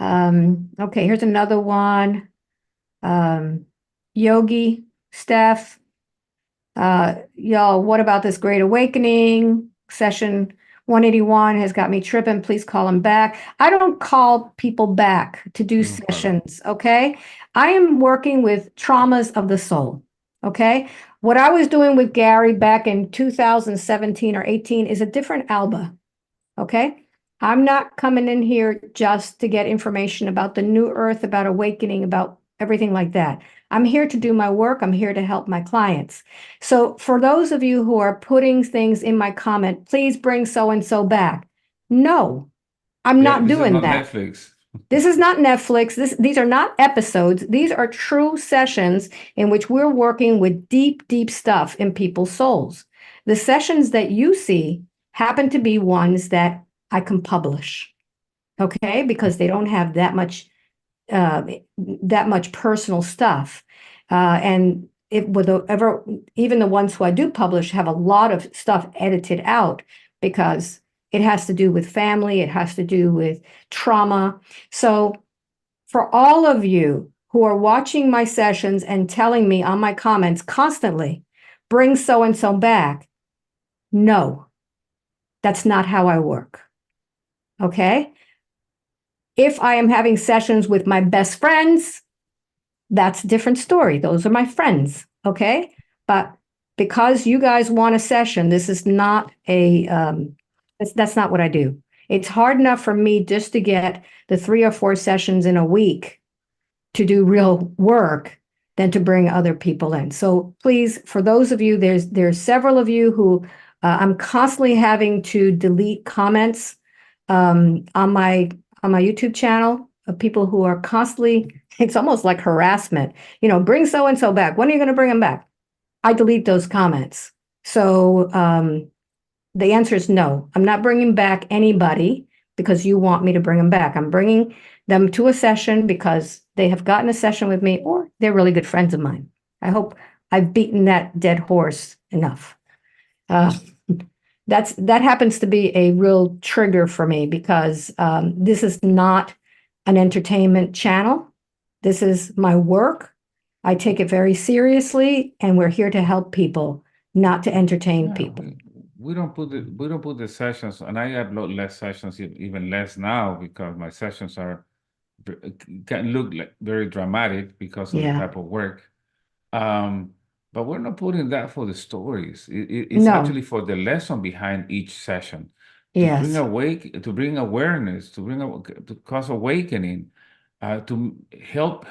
Speaker 1: Okay, here's another one. Yogi, Steph, y'all, what about this great awakening? session 181 has got me tripping. Please call him back. I don't call people back to do
Speaker 2: No problem.
Speaker 1: sessions, okay? I am working with traumas of the soul, okay? What I was doing with Gary back in 2017 or 18 is a different Alba, okay? I'm not coming in here just to get information about the new earth, about awakening, about everything like that. I'm here to do my work. I'm here to help my clients. So for those of you who are putting things in my comment, please bring so-and-so back. No, I'm
Speaker 2: Yeah,
Speaker 1: not
Speaker 2: this is
Speaker 1: doing
Speaker 2: not
Speaker 1: that.
Speaker 2: Netflix.
Speaker 1: This is not Netflix. These are not episodes. These are true sessions in which we're working with deep, deep stuff in people's souls. The sessions that you see happen to be ones that I can publish, okay? Because they don't have uh, that much personal stuff. And it would ever, even the ones who I do publish have a lot of stuff edited out because it has to do with family, it has to do with trauma. So for all of you who are watching my sessions and telling me on my comments constantly, bring so and so back, no, that's not how I work. Okay? If I am having sessions with my best friends, that's a different story. Those are my friends. Okay? But because you guys want a session, this is not that's not what I do. It's hard enough for me just to get the 3 or 4 sessions in a week to do real work than to bring other people in. So please, for those of you, there's several of you who I'm constantly having to delete comments on my YouTube channel of people who are constantly, it's almost like harassment. Bring so and so back. When are you going to bring them back? I delete those comments. So the answer is no. I'm not bringing back anybody because you want me to bring them back. I'm bringing them to a session because they have gotten a session with me or they're really good friends of mine. I hope I've beaten that dead horse enough. Uh, that happens to be a real trigger for me because this is not an entertainment channel. This is my work. I take it very seriously, and we're here to help people, not to entertain
Speaker 2: Yeah,
Speaker 1: people.
Speaker 2: we don't put the sessions, and I upload less sessions, even less now because my sessions can look like very dramatic because of the
Speaker 1: Yeah.
Speaker 2: type of work. Um, but we're not putting that for the stories. It's
Speaker 1: No.
Speaker 2: actually for the lesson behind each session,
Speaker 1: Yes.
Speaker 2: to bring awareness, to cause awakening, to help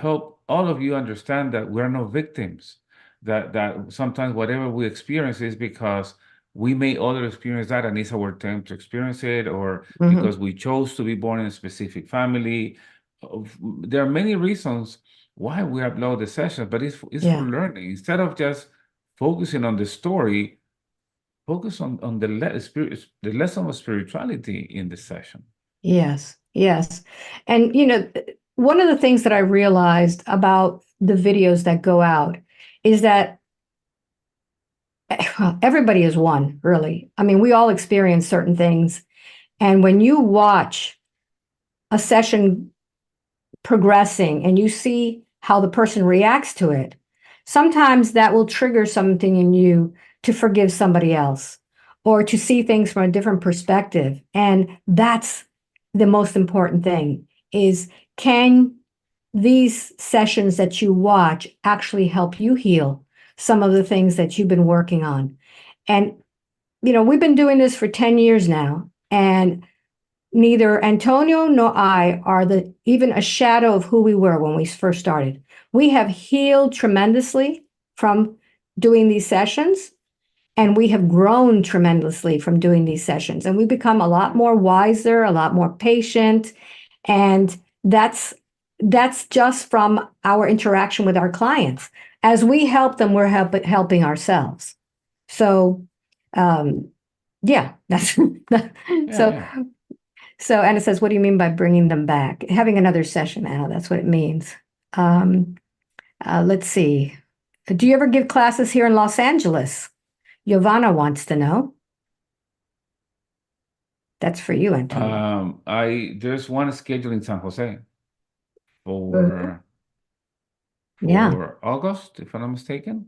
Speaker 2: all of you understand that we're no victims. That sometimes whatever we experience is because we may other experience that and it's our time to experience it, or
Speaker 1: Mhm.
Speaker 2: because we chose to be born in a specific family. There are many reasons why we upload the session, but it's for
Speaker 1: Yeah.
Speaker 2: learning. Instead of just focusing on the story, focus on the lesson of spirituality in the session.
Speaker 1: Yes. Yes. And one of the things that I realized about the videos that go out is that well, everybody is one, really. I mean, we all experience certain things. And when you watch a session progressing and you see how the person reacts to it, sometimes that will trigger something in you to forgive somebody else or to see things from a different perspective. And that's the most important thing is, can these sessions that you watch actually help you heal some of the things that you've been working on? And we've been doing this for 10 years now, and neither Antonio nor I are even a shadow of who we were when we first started. We have healed tremendously from doing these sessions, and we have grown tremendously from doing these sessions. And we've become a lot more wiser, a lot more patient, and that's just from our interaction with our clients. As we help them, we're helping ourselves. So, yeah, that's
Speaker 2: Yeah,
Speaker 1: so
Speaker 2: yeah.
Speaker 1: and it says, what do you mean by bringing them back? Having another session, Anna, that's what it means. Um, let's see. Do you ever give classes here in Los Angeles? Giovanna wants to know. That's for you, Antonio.
Speaker 2: I There's one scheduled in San Jose
Speaker 1: Mhm.
Speaker 2: for
Speaker 1: Yeah.
Speaker 2: August, if I'm not mistaken.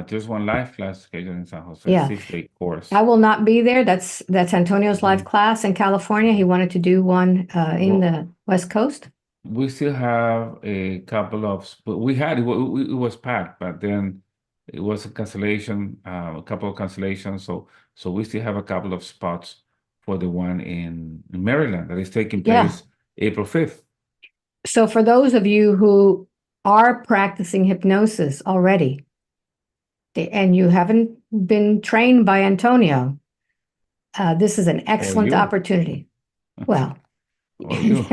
Speaker 2: Just one live class scheduled in San Jose,
Speaker 1: Yeah.
Speaker 2: 6-day course.
Speaker 1: I will not be there. That's Antonio's live
Speaker 2: Mhm.
Speaker 1: class in California. He wanted to do one in
Speaker 2: Well,
Speaker 1: the West Coast.
Speaker 2: we still have a couple of, we had, it was packed, but then it was a cancellation, a couple of cancellations. So we still have a couple of spots for the one in Maryland that is taking
Speaker 1: Yeah.
Speaker 2: place April 5th.
Speaker 1: So for those of you who are practicing hypnosis already, and you haven't been trained by Antonio, this is an
Speaker 2: Or
Speaker 1: excellent
Speaker 2: you,
Speaker 1: opportunity. Well,
Speaker 2: or you.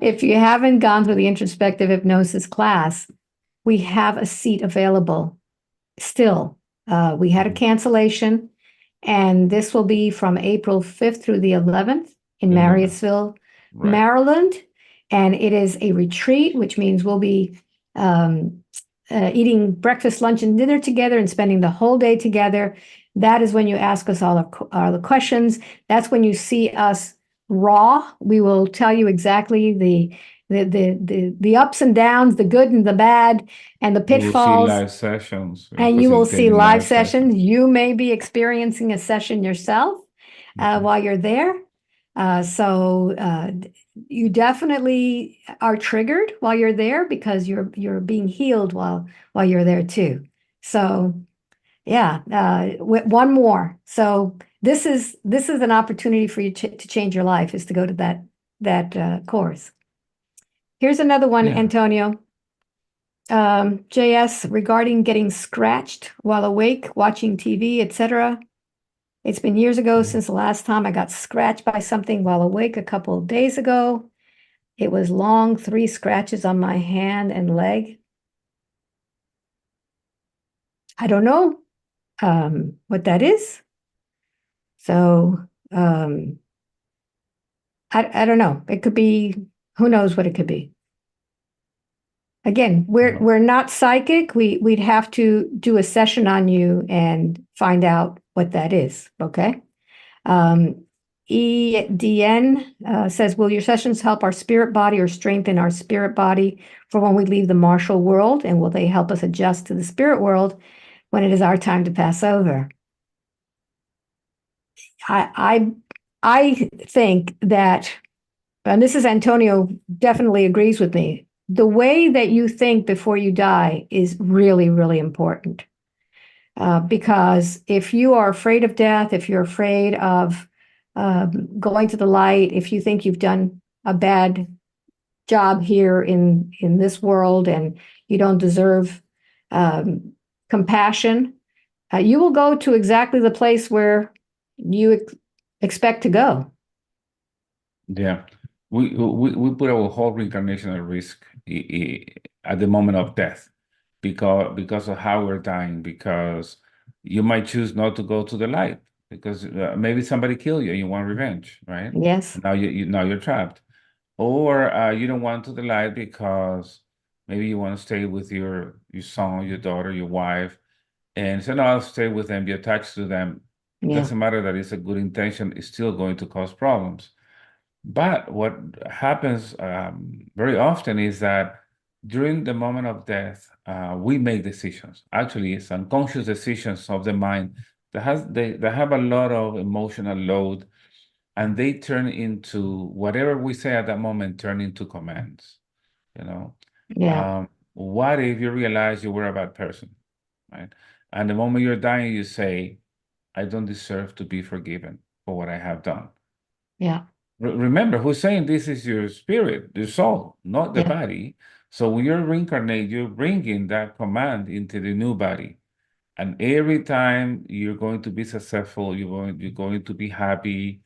Speaker 1: if you haven't gone through the introspective hypnosis class, we have a seat available still. We had a
Speaker 2: Mhm.
Speaker 1: cancellation, and this will be from April 5th through the 11th in
Speaker 2: 11th,
Speaker 1: Marriottsville,
Speaker 2: right.
Speaker 1: Maryland. And it is a retreat, which means we'll be eating breakfast, lunch, and dinner together and spending the whole day together. That is when you ask us all the questions. That's when you see us raw. We will tell you exactly the ups and downs, the good and the bad, and the
Speaker 2: You will see
Speaker 1: pitfalls.
Speaker 2: live sessions,
Speaker 1: And you will see
Speaker 2: facilitating
Speaker 1: live
Speaker 2: live
Speaker 1: sessions.
Speaker 2: sessions.
Speaker 1: You may be experiencing a session yourself
Speaker 2: Mhm.
Speaker 1: while you're there. So you definitely are triggered while you're there because you're being healed while you're there too. So yeah, one more. So this is an opportunity for you to change your life is to go to that course. Here's another one,
Speaker 2: Yeah.
Speaker 1: Antonio. JS, regarding getting scratched while awake, watching TV, etc. It's been years ago
Speaker 2: Yeah.
Speaker 1: since the last time I got scratched by something while awake a couple of days ago. It was long, 3 scratches on my hand and leg. I don't know what that is. So I don't know. It could be, who knows what it could be. Again,
Speaker 2: No.
Speaker 1: we're not psychic. We'd have to do a session on you and find out what that is. Okay. EDN says, will your sessions help our spirit body or strengthen our spirit body for when we leave the martial world? And will they help us adjust to the spirit world when it is our time to pass over? I think that, and this is Antonio definitely agrees with me, the way that you think before you die is really, really important. Because if you are afraid of death, if you're afraid of going to the light, if you think you've done a bad job here in this world and you don't deserve compassion, you will go to exactly the place where you expect to go.
Speaker 2: Yeah. We put our whole reincarnation at risk at the moment of death because of how we're dying, because you might choose not to go to the light because maybe somebody killed you and you want revenge, right?
Speaker 1: Yes.
Speaker 2: And now now you're trapped. Or you don't want to the light because maybe you want to stay with your son, your daughter, your wife, and so no, I'll stay with them, be attached to them.
Speaker 1: Yeah.
Speaker 2: Doesn't matter that it's a good intention, it's still going to cause problems. But what happens very often is that during the moment of death, we make decisions. Actually, it's unconscious decisions of the mind that have a lot of emotional load, and they turn into whatever we say at that moment turn into commands. You know,
Speaker 1: Yeah.
Speaker 2: what if you realize you were a bad person, right? And the moment you're dying, you say, "I don't deserve to be forgiven for what I have done."
Speaker 1: Yeah.
Speaker 2: Remember, who's saying this is your spirit, your soul, not the
Speaker 1: Yeah.
Speaker 2: body. So when you're reincarnate, you're bringing that command into the new body. And every time you're going to be successful, you're going to be happy.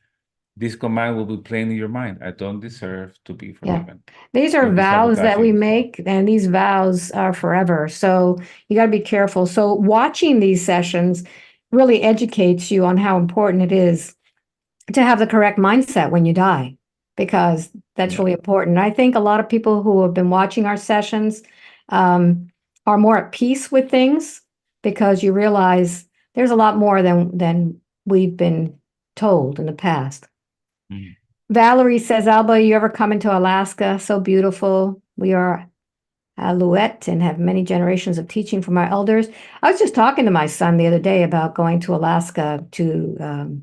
Speaker 2: This command will be playing in your mind. I don't deserve to be
Speaker 1: Yeah.
Speaker 2: forgiven.
Speaker 1: These are
Speaker 2: You'll be
Speaker 1: vows that
Speaker 2: sabotaging
Speaker 1: we
Speaker 2: yourself.
Speaker 1: make, and these vows are forever. So you got to be careful. So watching these sessions really educates you on how important it is to have the correct mindset when you die, because that's
Speaker 2: Yeah.
Speaker 1: really important. I think a lot of people who have been watching our sessions are more at peace with things because you realize there's a lot more than we've been told in the past.
Speaker 2: Mhm.
Speaker 1: Valerie says, Alba, you ever come into Alaska? So beautiful. We are Louette and have many generations of teaching from our elders. I was just talking to my son the other day about going to Alaska to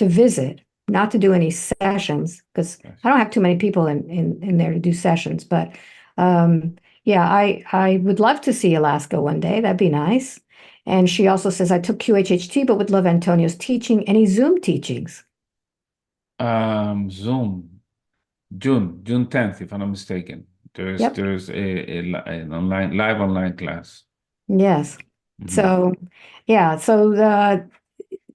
Speaker 1: visit, not to do any sessions, because
Speaker 2: Yes.
Speaker 1: I don't have too many people in there to do sessions. But yeah, I would love to see Alaska one day. That'd be nice. And she also says, I took QHHT, but would love Antonio's teaching. Any Zoom teachings?
Speaker 2: Zoom, June 10th, if I'm not mistaken. There's
Speaker 1: Yep.
Speaker 2: there's an online live online class.
Speaker 1: Yes.
Speaker 2: Mhm.
Speaker 1: So, yeah. So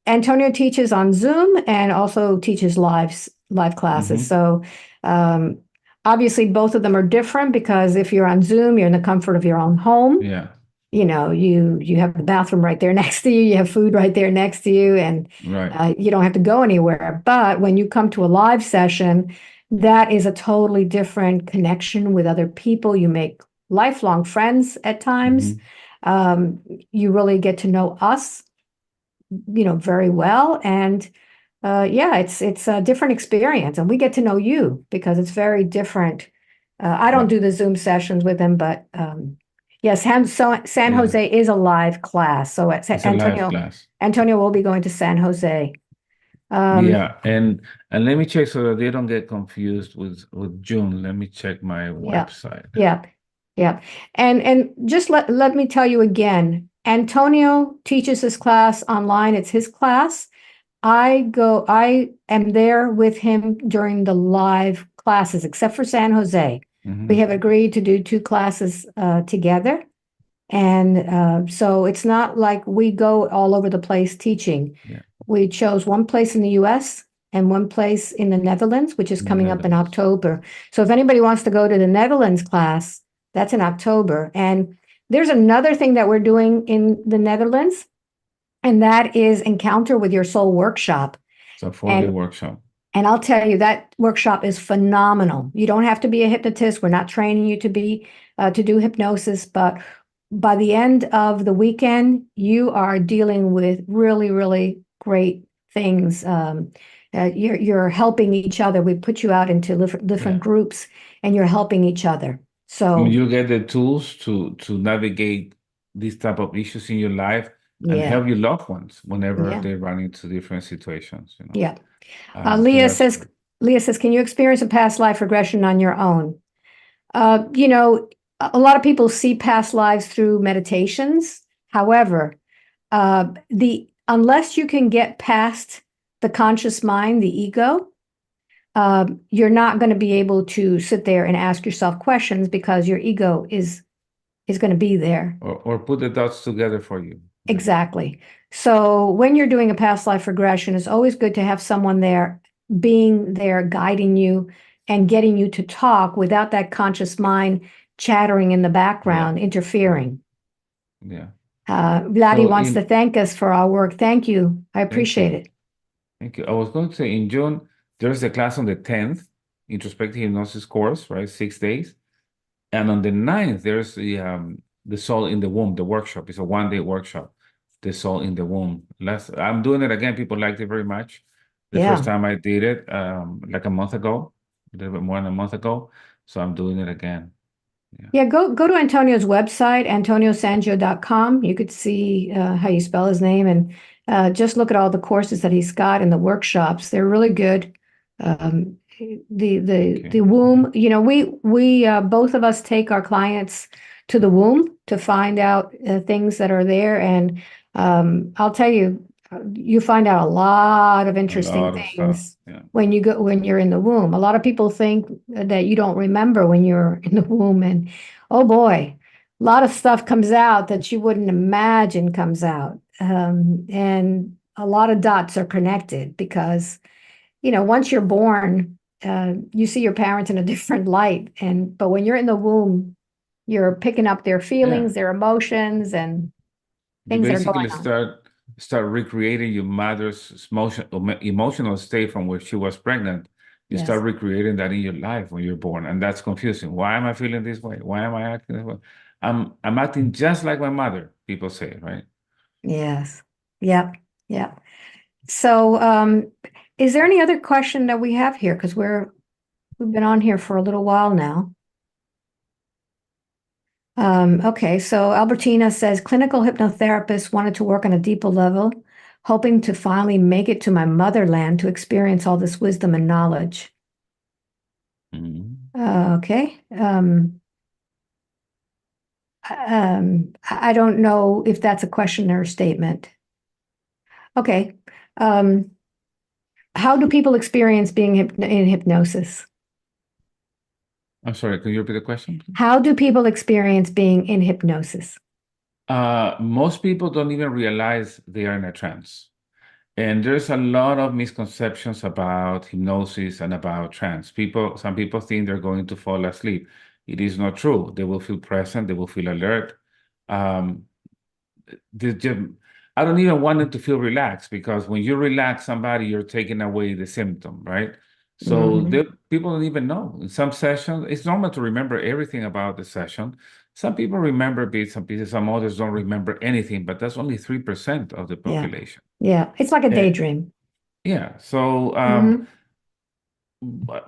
Speaker 1: Antonio teaches on Zoom and also teaches live classes.
Speaker 2: Mhm.
Speaker 1: So, um, obviously, both of them are different because if you're on Zoom, you're in the comfort of your own home.
Speaker 2: Yeah,
Speaker 1: You know, you have the bathroom right there next to you, you have food right there next to you, and
Speaker 2: right.
Speaker 1: you don't have to go anywhere. But when you come to a live session, that is a totally different connection with other people. You make lifelong friends at times.
Speaker 2: Mhm.
Speaker 1: Um, you really get to know us, very well. And yeah, it's a different experience, and we get to know you because it's very different. I don't
Speaker 2: Right.
Speaker 1: do the Zoom sessions with him, but yes, San
Speaker 2: Yeah,
Speaker 1: Jose is a live class. So
Speaker 2: it's a live class.
Speaker 1: Antonio will be going to San Jose. Um,
Speaker 2: Yeah, and let me check so that they don't get confused with June. Let me check my
Speaker 1: yeah,
Speaker 2: website.
Speaker 1: yeah, yeah. And just let me tell you again, Antonio teaches his class online. It's his class. I am there with him during the live classes, except for San Jose. We
Speaker 2: Mhm.
Speaker 1: have agreed to do two classes together. And so it's not like we go all over the place teaching.
Speaker 2: Yeah,
Speaker 1: We chose one place in the US and one place in the Netherlands, which is
Speaker 2: in the
Speaker 1: coming up in
Speaker 2: Netherlands.
Speaker 1: October. So if anybody wants to go to the Netherlands class, that's in October. And there's another thing that we're doing in the Netherlands, and that is Encounter with Your Soul workshop.
Speaker 2: It's a 4-day
Speaker 1: And
Speaker 2: workshop.
Speaker 1: and I'll tell you that workshop is phenomenal. You don't have to be a hypnotist. We're not training you to do hypnosis, but by the end of the weekend, you are dealing with really, really great things. You're helping each other. We put you out into different
Speaker 2: Yeah.
Speaker 1: groups, and you're helping each other.
Speaker 2: I mean,
Speaker 1: So
Speaker 2: you get the tools to navigate these type of issues in your life and
Speaker 1: yeah,
Speaker 2: help your loved ones whenever
Speaker 1: yeah,
Speaker 2: they run into different situations.
Speaker 1: yeah.
Speaker 2: So
Speaker 1: Leah
Speaker 2: that's
Speaker 1: says,
Speaker 2: great.
Speaker 1: can you experience a past life regression on your own? A lot of people see past lives through meditations. However, the unless you can get past the conscious mind, the ego, you're not going to be able to sit there and ask yourself questions because your ego is going to be there.
Speaker 2: Or put the dots together for you. Yeah.
Speaker 1: Exactly. So when you're doing a past life regression, it's always good to have someone there, being there, guiding you and getting you to talk without that conscious mind chattering in the
Speaker 2: Yeah.
Speaker 1: background,
Speaker 2: Yeah.
Speaker 1: interfering.
Speaker 2: Yeah.
Speaker 1: Vladi
Speaker 2: So
Speaker 1: wants to thank us for our work. Thank you. I
Speaker 2: thank
Speaker 1: appreciate
Speaker 2: you.
Speaker 1: it.
Speaker 2: Thank you. I was going to say in June, there's a class on the 10th, introspective hypnosis course, right? 6 days. And on the 9th, there's the soul in the womb, the workshop. It's a 1-day workshop, the soul in the womb. I'm doing it again. People liked it very much. The first
Speaker 1: Yeah.
Speaker 2: time I did it, like a month ago, a little bit more than a month ago. So I'm doing it again. Yeah.
Speaker 1: Yeah, go to Antonio's website, antoniosangio.com. You could see how you spell his name and just look at all the courses that he's got and the workshops. They're really good. Um,
Speaker 2: Thank
Speaker 1: the
Speaker 2: you.
Speaker 1: womb, we both of us take our clients to the womb to find out things that are there. And I'll tell you, you find out a lot of
Speaker 2: A
Speaker 1: interesting
Speaker 2: lot of stuff.
Speaker 1: things
Speaker 2: Yeah.
Speaker 1: when you're in the womb. A lot of people think that you don't remember when you're in the womb, and oh boy, a lot of stuff comes out that you wouldn't imagine comes out. And a lot of dots are connected because, once you're born, you see your parents in a different light. But when you're in the womb, you're picking up their
Speaker 2: Yeah.
Speaker 1: feelings, their emotions, and
Speaker 2: You
Speaker 1: things that are going
Speaker 2: basically
Speaker 1: on.
Speaker 2: start recreating your mother's emotional state from where she was pregnant. You
Speaker 1: Yes,
Speaker 2: start recreating that in your life when you're born, and that's confusing. Why am I feeling this way? Why am I acting this way? I'm acting just like my mother, people say, right?
Speaker 1: yes, yep, yep. So, is there any other question that we have here? Because we've been on here for a little while now. Okay, so Albertina says clinical hypnotherapist wanted to work on a deeper level, hoping to finally make it to my motherland to experience all this wisdom and knowledge.
Speaker 2: Mhm.
Speaker 1: Okay. I don't know if that's a question or a statement. Okay. Um, how do people experience being in hypnosis?
Speaker 2: I'm sorry, can you repeat the question?
Speaker 1: How do people experience being in hypnosis?
Speaker 2: Most people don't even realize they are in a trance. And there's a lot of misconceptions about hypnosis and about trance. Some people think they're going to fall asleep. It is not true. They will feel present, they will feel alert. Um, the, ju- I don't even want them to feel relaxed because when you relax somebody, you're taking away the symptom, right? So
Speaker 1: Mhm.
Speaker 2: people don't even know. In some sessions, it's normal to remember everything about the session. Some people remember bits and pieces, some others don't remember anything, but that's only 3% of the
Speaker 1: Yeah.
Speaker 2: population.
Speaker 1: Yeah. It's like a
Speaker 2: Eh,
Speaker 1: daydream.
Speaker 2: yeah. So
Speaker 1: Hmm.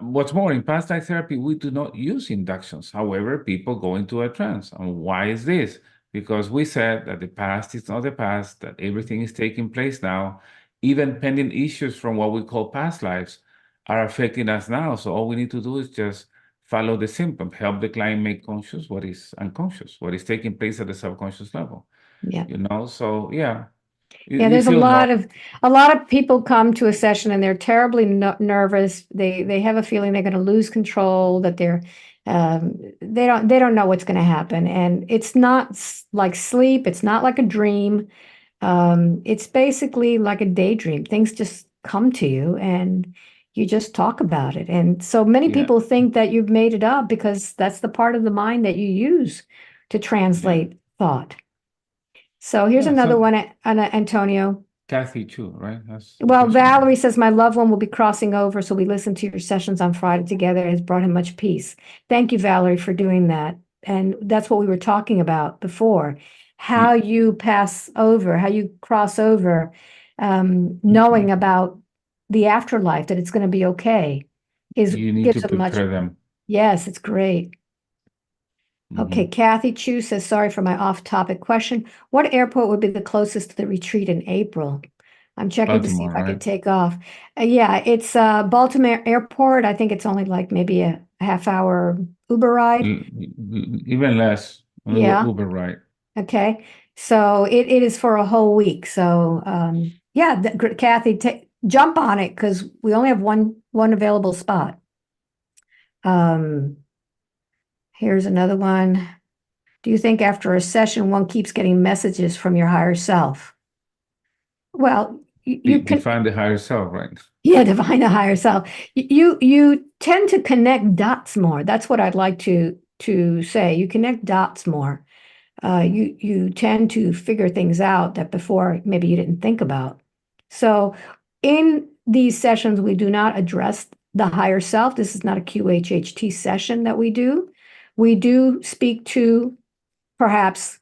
Speaker 2: what's more, in past life therapy, we do not use inductions. However, people go into a trance. And why is this? Because we said that the past is not the past, that everything is taking place now. Even pending issues from what we call past lives are affecting us now. So all we need to do is just follow the symptom, help the client make conscious what is unconscious, what is taking place at the subconscious level.
Speaker 1: Yeah.
Speaker 2: So yeah,
Speaker 1: Yeah,
Speaker 2: you
Speaker 1: there's
Speaker 2: feel no.
Speaker 1: a lot of people come to a session and they're terribly nervous. They have a feeling they're going to lose control, that they don't know what's going to happen. And it's not like sleep, it's not like a dream. It's basically like a daydream. Things just come to you and you just talk about it. And so many
Speaker 2: Yeah,
Speaker 1: people think that you've made it up because that's the part of the mind that you use to
Speaker 2: yeah,
Speaker 1: translate thought. So here's
Speaker 2: yeah.
Speaker 1: another
Speaker 2: So
Speaker 1: one, Antonio.
Speaker 2: Kathy too, right? That's the
Speaker 1: Well,
Speaker 2: question, right?
Speaker 1: Valerie says, my loved one will be crossing over, so we listened to your sessions on Friday together. It has brought him much peace. Thank you, Valerie, for doing that. And that's what we were talking about before, how
Speaker 2: You,
Speaker 1: you pass over, how you cross over, knowing
Speaker 2: you
Speaker 1: about the afterlife, that it's going to be okay, is
Speaker 2: you need to
Speaker 1: gives a much,
Speaker 2: prepare them.
Speaker 1: yes, it's great. Okay,
Speaker 2: Hmm.
Speaker 1: Kathy Chu says, sorry for my off-topic question. What airport would be the closest to the retreat in April? I'm checking to see if
Speaker 2: Baltimore,
Speaker 1: I
Speaker 2: right?
Speaker 1: could take off. Yeah, it's Baltimore Airport. I think it's only like maybe a half hour Uber ride.
Speaker 2: Even less, an
Speaker 1: Yeah,
Speaker 2: Uber ride.
Speaker 1: okay. So it is for a whole week. So yeah, Kathy, jump on it because we only have one available spot. Um, here's another one. Do you think after a session one keeps getting messages from your higher self? Well, you can,
Speaker 2: Define the higher self, right?
Speaker 1: yeah, define the higher self. You tend to connect dots more. That's what I'd like to say. You connect dots more. You tend to figure things out that before maybe you didn't think about. So in these sessions, we do not address the higher self. This is not a QHHT session that we do. We do speak to perhaps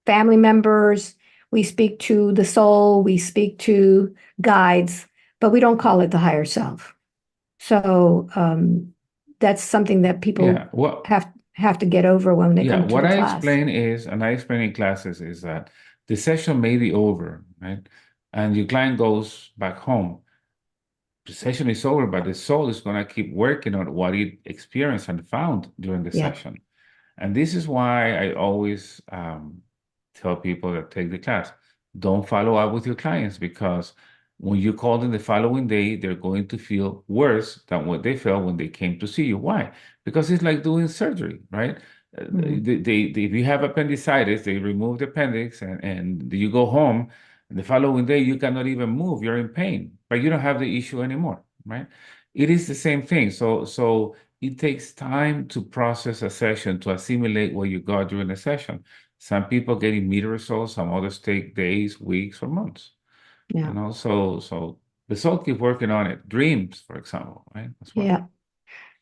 Speaker 1: family members, we speak to the soul, we speak to guides, but we don't call it the higher self. So that's something that people
Speaker 2: Yeah. Well,
Speaker 1: have to get over when they
Speaker 2: yeah.
Speaker 1: come to
Speaker 2: What
Speaker 1: the
Speaker 2: I
Speaker 1: class.
Speaker 2: explain is, and I explain in classes, is that the session may be over, right? And your client goes back home. The session is over, but the soul is going to keep working on what it experienced and found during the
Speaker 1: Yeah,
Speaker 2: session. And this is why I always tell people that take the class, don't follow up with your clients because when you call them the following day, they're going to feel worse than what they felt when they came to see you. Why? Because it's like doing surgery, right?
Speaker 1: mm,
Speaker 2: If you have appendicitis, they remove the appendix and you go home. And the following day, you cannot even move. You're in pain, but you don't have the issue anymore, right? It is the same thing. So it takes time to process a session, to assimilate what you got during the session. Some people get immediate results, some others take days, weeks, or months.
Speaker 1: yeah,
Speaker 2: So the soul keep working on it. Dreams, for example, right? As well.
Speaker 1: yeah.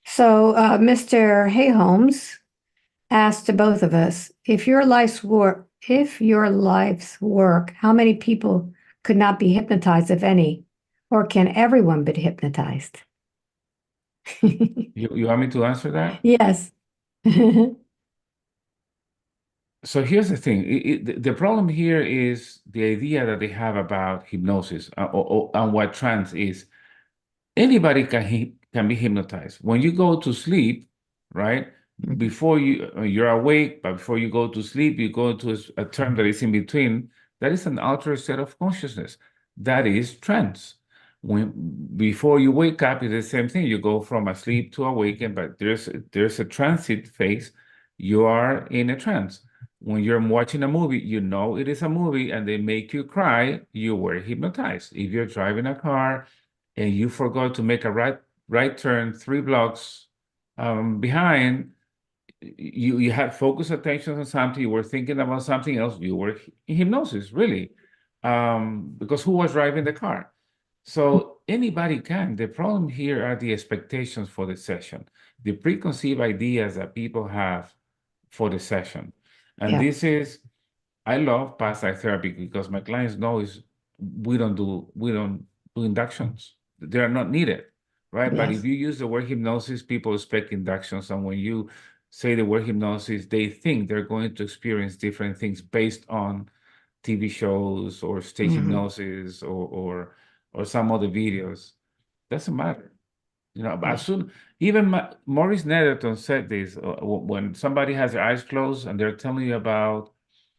Speaker 1: So Mr. Hay Holmes asked to both of us, if your life's work, how many people could not be hypnotized, if any, or can everyone be hypnotized?
Speaker 2: You want me to answer that?
Speaker 1: Yes.
Speaker 2: So here's the thing. The problem here is the idea that they have about hypnosis and what trance is. Anybody can be hypnotized. When you go to sleep, right? Before you're awake, but before you go to sleep, you go to a term that is in between. That is an altered state of consciousness. That is trance. When before you wake up, it's the same thing. You go from asleep to awaken, but there's a transit phase. You are in a trance. When you're watching a movie, you know it is a movie, and they make you cry. You were hypnotized. If you're driving a car and you forgot to make a right turn 3 blocks behind, you had focused attention on something, you were thinking about something else, you were in hypnosis, really, because who was driving the car? So anybody can. The problem here are the expectations for the session, the preconceived ideas that people have for the session. And
Speaker 1: Yeah.
Speaker 2: this is, I love past life therapy because my clients know is we don't do inductions. They are not needed, right? But
Speaker 1: Yes.
Speaker 2: if you use the word hypnosis, people expect inductions. And when you say the word hypnosis, they think they're going to experience different things based on TV shows or stage hypnosis or some other videos. Doesn't matter. But
Speaker 1: Yeah.
Speaker 2: as soon, even Maurice Netherton said this, when somebody has their eyes closed and they're telling you about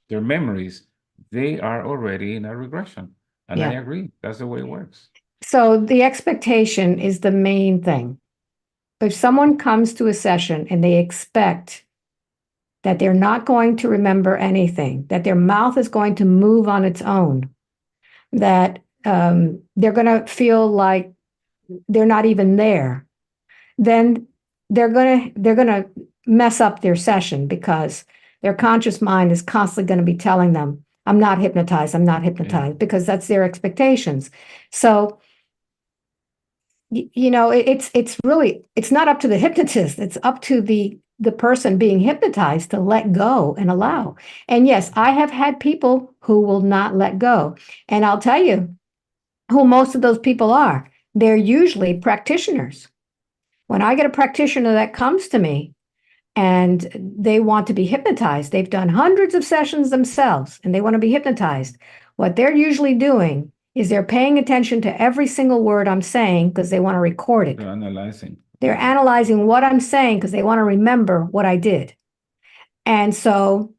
Speaker 2: their memories, they are already in a regression. And I
Speaker 1: Yeah.
Speaker 2: agree. That's the way it works.
Speaker 1: So the expectation is the main thing. If someone comes to a session and they expect that they're not going to remember anything, that their mouth is going to move on its own, that they're going to feel like they're not even there, then they're going to mess up their session because their conscious mind is constantly going to be telling them, I'm not hypnotized, I'm not hypnotized, because that's their expectations. So it's really, it's not up to the hypnotist, it's up to the person being hypnotized to let go and allow. And yes, I have had people who will not let go, and I'll tell you who most of those people are. They're usually practitioners. When I get a practitioner that comes to me and they want to be hypnotized, they've done hundreds of sessions themselves and they want to be hypnotized, what they're usually doing is they're paying attention to every single word I'm saying because they want to record it.
Speaker 2: They're analyzing.
Speaker 1: They're analyzing what I'm saying because they want to remember what I did. And so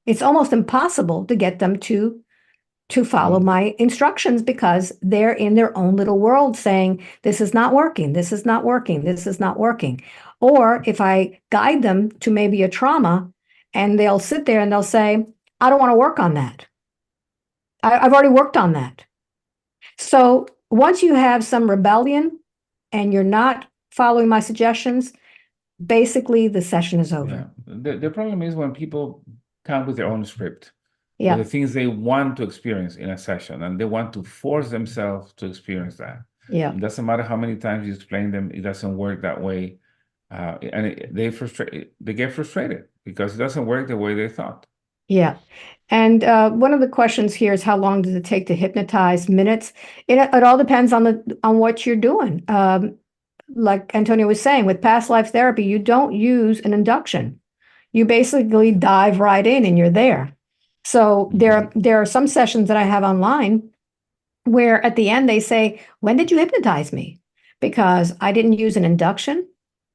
Speaker 1: it's almost impossible to get them to follow my instructions because they're in their own little world saying, this is not working, this is not working, this is not working. Or if I guide them to maybe a trauma and they'll sit there and they'll say, I don't want to work on that. I've already worked on that. So once you have some rebellion and you're not following my suggestions, basically the session is over.
Speaker 2: Yeah. The problem is when people come with their own script, with
Speaker 1: Yeah.
Speaker 2: the things they want to experience in a session, and they want to force themselves to experience that.
Speaker 1: Yeah.
Speaker 2: It doesn't matter how many times you explain them, it doesn't work that way. And they get frustrated because it doesn't work the way they thought.
Speaker 1: Yeah. And one of the questions here is how long does it take to hypnotize? Minutes? It all depends on what you're doing. Like Antonio was saying, with past life therapy, you don't use an induction. You basically dive right in and you're there. So there are some sessions that I have online where at the end they say, when did you hypnotize me? Because I didn't use an induction.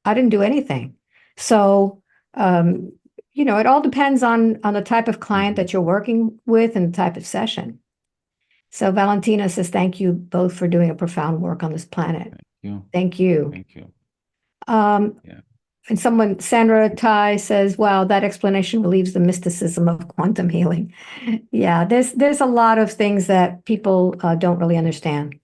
Speaker 1: I didn't do anything. So it all depends on the type of client that you're working with and the type of session. So Valentina says, thank you both for doing a profound work on this planet. Thank you.
Speaker 2: Thank you.
Speaker 1: Yeah. And Sandra Tai says, wow, that explanation relieves the mysticism of quantum healing. Yeah, there's a lot of things that people don't really understand.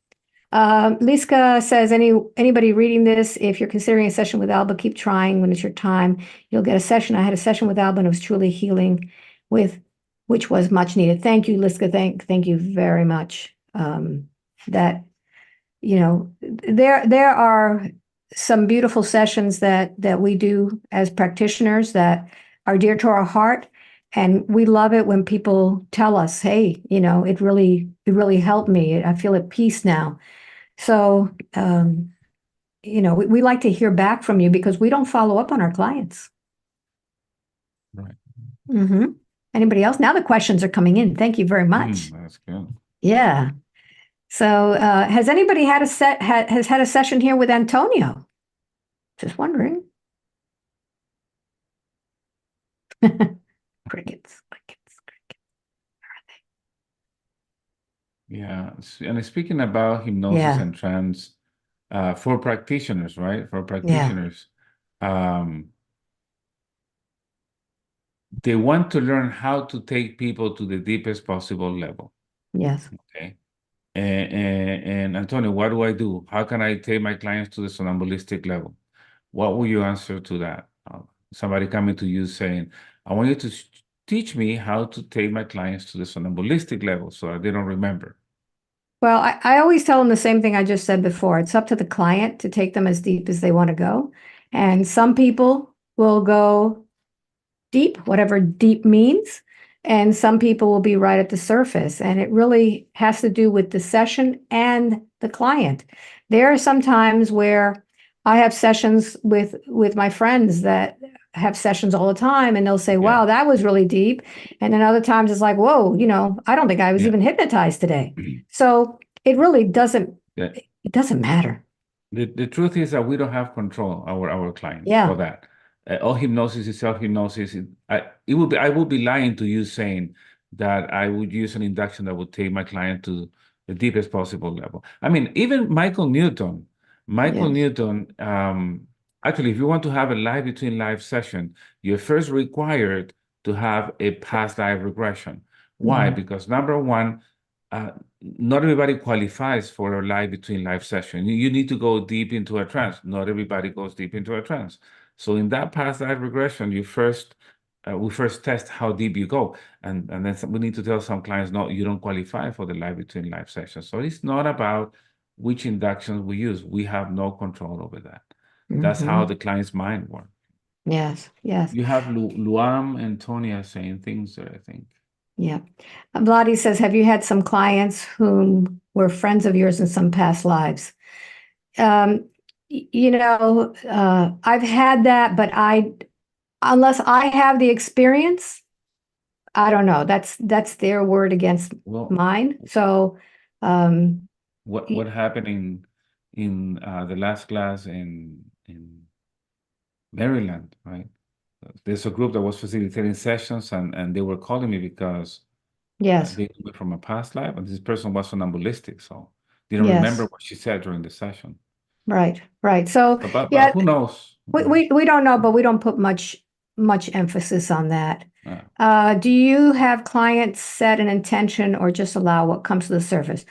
Speaker 1: Liska says, anybody reading this, if you're considering a session with Alba, keep trying. When it's your time, you'll get a session. I had a session with Alba and it was truly healing, which was much needed. Thank you, Liska. Thank you very much. There are some beautiful sessions that we do as practitioners that are dear to our heart. And we love it when people tell us, hey, it really helped me. I feel at peace now. So, we like to hear back from you because we don't follow up on our clients.
Speaker 2: Right.
Speaker 1: Mm-hmm. Anybody else? Now the questions are coming in. Thank you very much.
Speaker 2: That's good.
Speaker 1: Yeah. So has anybody had has had a session here with Antonio? Just wondering. Crickets, crickets, crickets.
Speaker 2: Yeah. And speaking about hypnosis
Speaker 1: Yeah,
Speaker 2: and trance, for practitioners, right? For
Speaker 1: yeah,
Speaker 2: practitioners, um, they want to learn how to take people to the deepest possible level.
Speaker 1: yes.
Speaker 2: Okay. And Antonio, what do I do? How can I take my clients to the somnambulistic level? What will you answer to that? Somebody coming to you saying, I want you to teach me how to take my clients to the somnambulistic level so that they don't remember.
Speaker 1: Well, I always tell them the same thing I just said before. It's up to the client to take them as deep as they want to go. And some people will go deep, whatever deep means, and some people will be right at the surface. And it really has to do with the session and the client. There are some times where I have sessions with my friends that have sessions all the time, and they'll say,
Speaker 2: Yeah.
Speaker 1: "Wow, that was really deep." And then other times it's like, "Whoa, I don't think I was
Speaker 2: Yeah.
Speaker 1: even hypnotized today." So it really doesn't
Speaker 2: Yeah.
Speaker 1: it doesn't matter.
Speaker 2: The truth is that we don't have control our clients for
Speaker 1: Yeah.
Speaker 2: that. All hypnosis is self-hypnosis. I would be lying to you saying that I would use an induction that would take my client to the deepest possible level. I mean, even Michael
Speaker 1: Yes.
Speaker 2: Newton, actually, if you want to have a life between life session, you're first required to have a past life regression. Why?
Speaker 1: Mhm.
Speaker 2: Because number one, uh, not everybody qualifies for a life between life session. You need to go deep into a trance. Not everybody goes deep into a trance. So in that past life regression, we first test how deep you go, and then we need to tell some clients, no, you don't qualify for the life between life sessions. So it's not about which inductions we use. We have no control over that. That's how
Speaker 1: Mhm.
Speaker 2: the client's mind works.
Speaker 1: Yes. Yes.
Speaker 2: You have Luam and Tonya saying things there, I think.
Speaker 1: Yeah. Vladi says, have you had some clients whom were friends of yours in some past lives? I've had that, but unless I have the experience, I don't know. That's their word against
Speaker 2: Well,
Speaker 1: mine. So, um,
Speaker 2: what happened in the last class in Maryland, right? There's a group that was facilitating sessions, and they were calling me because
Speaker 1: yes,
Speaker 2: they knew me from a past life, and this person was somnamblistic, so didn't remember
Speaker 1: yes,
Speaker 2: what she said during the session.
Speaker 1: right, right. So,
Speaker 2: But
Speaker 1: yeah,
Speaker 2: who knows?
Speaker 1: we don't know, but we don't put much emphasis on that.
Speaker 2: Uh,
Speaker 1: Do you have clients set an intention or just allow what comes to the surface?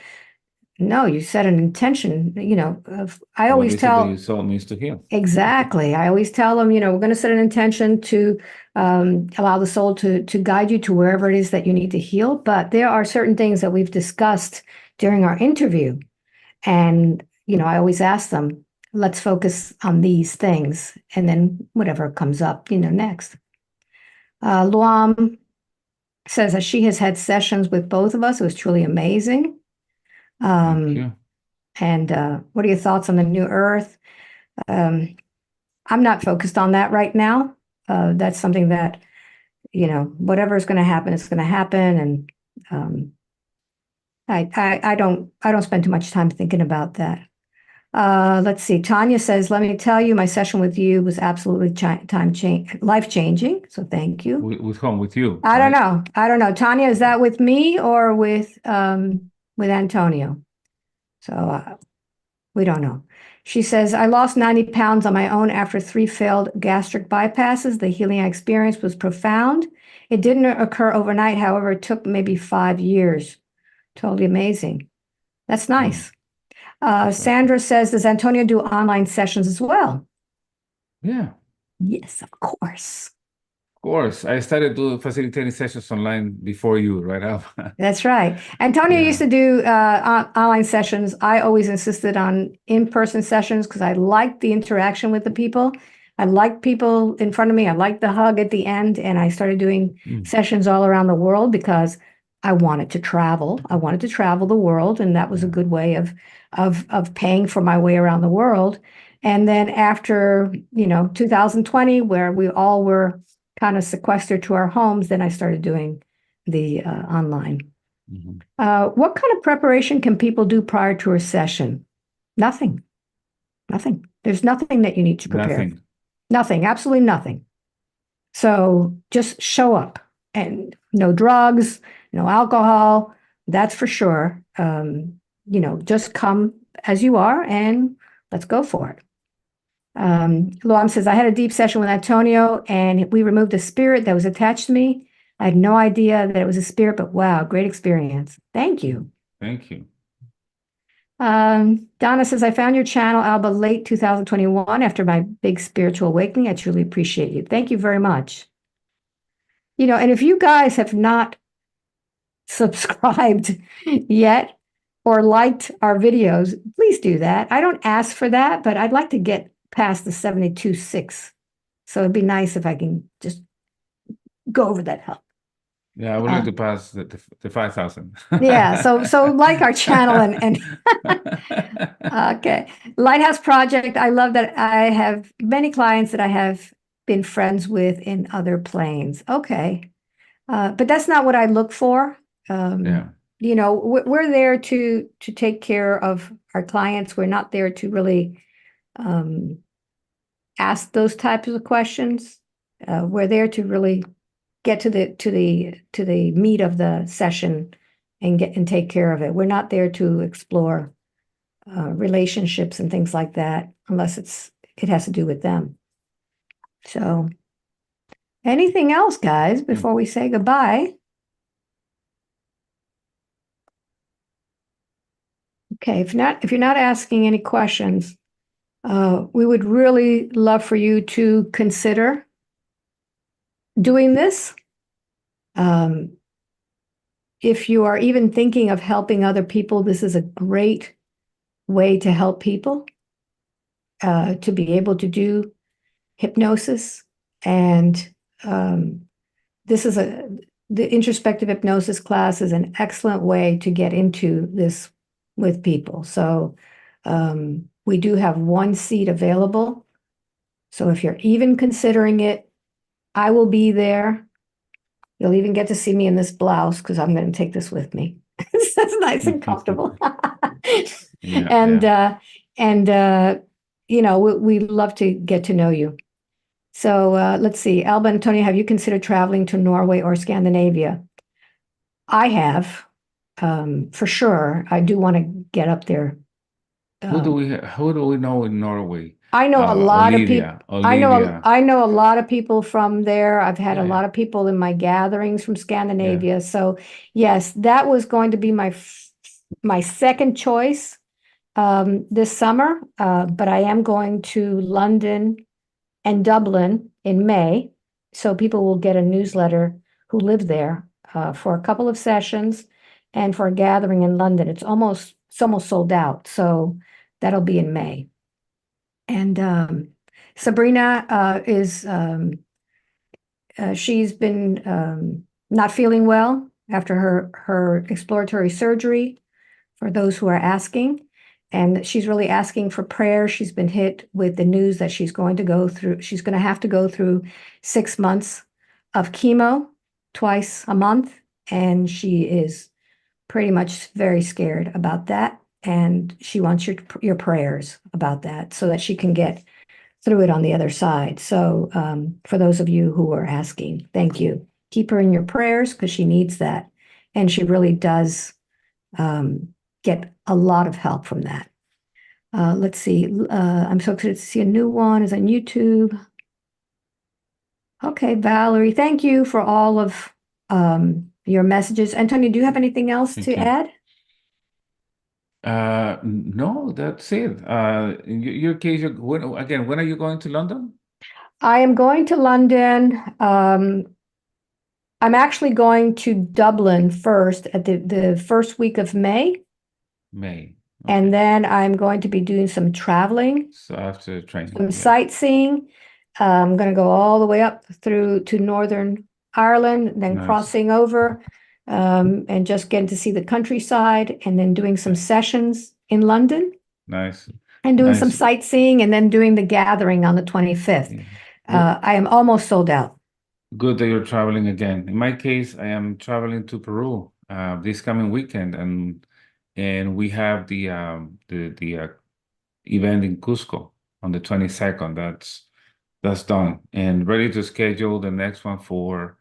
Speaker 1: No, you set an intention, I
Speaker 2: what
Speaker 1: always
Speaker 2: is it that
Speaker 1: tell
Speaker 2: your soul needs to heal?
Speaker 1: exactly. I always tell them, we're going to set an intention to allow the soul to guide you to wherever it is that you need to heal. But there are certain things that we've discussed during our interview. And, I always ask them, let's focus on these things. And then whatever comes up, next. Luam says that she has had sessions with both of us. It was truly amazing.
Speaker 2: Thank
Speaker 1: Um,
Speaker 2: you.
Speaker 1: and what are your thoughts on the new earth? I'm not focused on that right now. That's something that, whatever is going to happen is going to happen. And I don't spend too much time thinking about that. Let's see. Tanya says, let me tell you, my session with you was absolutely life changing. So thank you.
Speaker 2: With whom? With you,
Speaker 1: I don't
Speaker 2: right?
Speaker 1: know. I don't know. Tanya, is that with me or with Antonio? So we don't know. She says, I lost 90 pounds on my own after 3 failed gastric bypasses. The healing I experienced was profound. It didn't occur overnight. However, it took maybe 5 years. Totally amazing. That's nice.
Speaker 2: That's awesome.
Speaker 1: Sandra says, does Antonio do online sessions as well?
Speaker 2: Yeah.
Speaker 1: Yes, of course.
Speaker 2: Of course, I started doing facilitating sessions online before you, right, Alba?
Speaker 1: That's right. Antonio used
Speaker 2: Yeah.
Speaker 1: to do online sessions. I always insisted on in-person sessions because I liked the interaction with the people. I liked people in front of me. I liked the hug at the end. And I started doing
Speaker 2: Mm.
Speaker 1: sessions all around the world because I wanted to travel. I wanted to travel the world, and that was a
Speaker 2: Yeah.
Speaker 1: good way of paying for my way around the world. And then after, 2020, where we all were kind of sequestered to our homes, then I started doing the online.
Speaker 2: Mhm.
Speaker 1: What kind of preparation can people do prior to a session? Nothing. Nothing. There's nothing that you need to prepare.
Speaker 2: Nothing.
Speaker 1: Nothing. Absolutely nothing. So just show up, and no drugs, no alcohol. That's for sure. Just come as you are and let's go for it. Luam says, I had a deep session with Antonio and we removed a spirit that was attached to me. I had no idea that it was a spirit, but wow, great experience. Thank you.
Speaker 2: Thank you.
Speaker 1: Donna says, I found your channel, Alba, late 2021 after my big spiritual awakening. I truly appreciate you. Thank you very much. And if you guys have not subscribed yet or liked our videos, please do that. I don't ask for that, but I'd like to get past the 72.6. So it'd be nice if I can just go over that hump.
Speaker 2: Yeah, I would like to pass the 5,000.
Speaker 1: Yeah, so like our channel and okay. Lighthouse Project. I love that I have many clients that I have been friends with in other planes. Okay. But that's not what I look for.
Speaker 2: Yeah.
Speaker 1: We're there to take care of our clients. We're not there to really ask those types of questions. We're there to really get to the meat of the session and take care of it. We're not there to explore relationships and things like that unless it has to do with them. So, anything else, guys, before we say goodbye? Okay, if you're not asking any questions, we would really love for you to consider doing this. If you are even thinking of helping other people, this is a great way to help people, to be able to do hypnosis. And the introspective hypnosis class is an excellent way to get into this with people. So we do have one seat available. So if you're even considering it, I will be there. You'll even get to see me in this blouse because I'm going to take this with me. That's nice and comfortable.
Speaker 2: Yeah,
Speaker 1: We love to get to know you. So let's see. Alba and Antonio, have you considered traveling to Norway or Scandinavia? I have, for sure. I do want to get up there.
Speaker 2: Who do we know in Norway?
Speaker 1: I know a lot of people.
Speaker 2: Olivia.
Speaker 1: I know a lot of people from there. I've had a
Speaker 2: Yeah.
Speaker 1: lot of people in my gatherings from Scandinavia. So yes, that was going to be my second choice this summer. But I am going to London and Dublin in May. So people will get a newsletter who live there for a couple of sessions and for a gathering in London. It's almost sold out. So that'll be in May. And Sabrina she's been not feeling well after her exploratory surgery, for those who are asking. And she's really asking for prayer. She's been hit with the news that she's going to have to go through 6 months of chemo twice a month. And she is pretty much very scared about that. And she wants your prayers about that so that she can get through it on the other side. So for those of you who are asking, thank you. Keep her in your prayers because she needs that. And she really does get a lot of help from that. Let's see. I'm so excited to see a new one is on YouTube. Okay, Valerie, thank you for all of your messages. Antonio, do you have anything else to add?
Speaker 2: No, that's it. In your case, when are you going to London?
Speaker 1: I am going to London. I'm actually going to Dublin first at the first week of May.
Speaker 2: May.
Speaker 1: And then I'm going to be doing some traveling,
Speaker 2: So after training,
Speaker 1: some sightseeing. I'm going to go all the way up through to Northern Ireland, then
Speaker 2: Nice.
Speaker 1: crossing over and just getting to see the countryside, and then doing some sessions in London.
Speaker 2: Nice.
Speaker 1: And doing some sightseeing, and then doing the gathering on the 25th.
Speaker 2: Yeah.
Speaker 1: I am almost sold out.
Speaker 2: Good that you're traveling again. In my case, I am traveling to Peru this coming weekend, and we have the event in Cusco on the 22nd. That's done and ready to schedule the next one for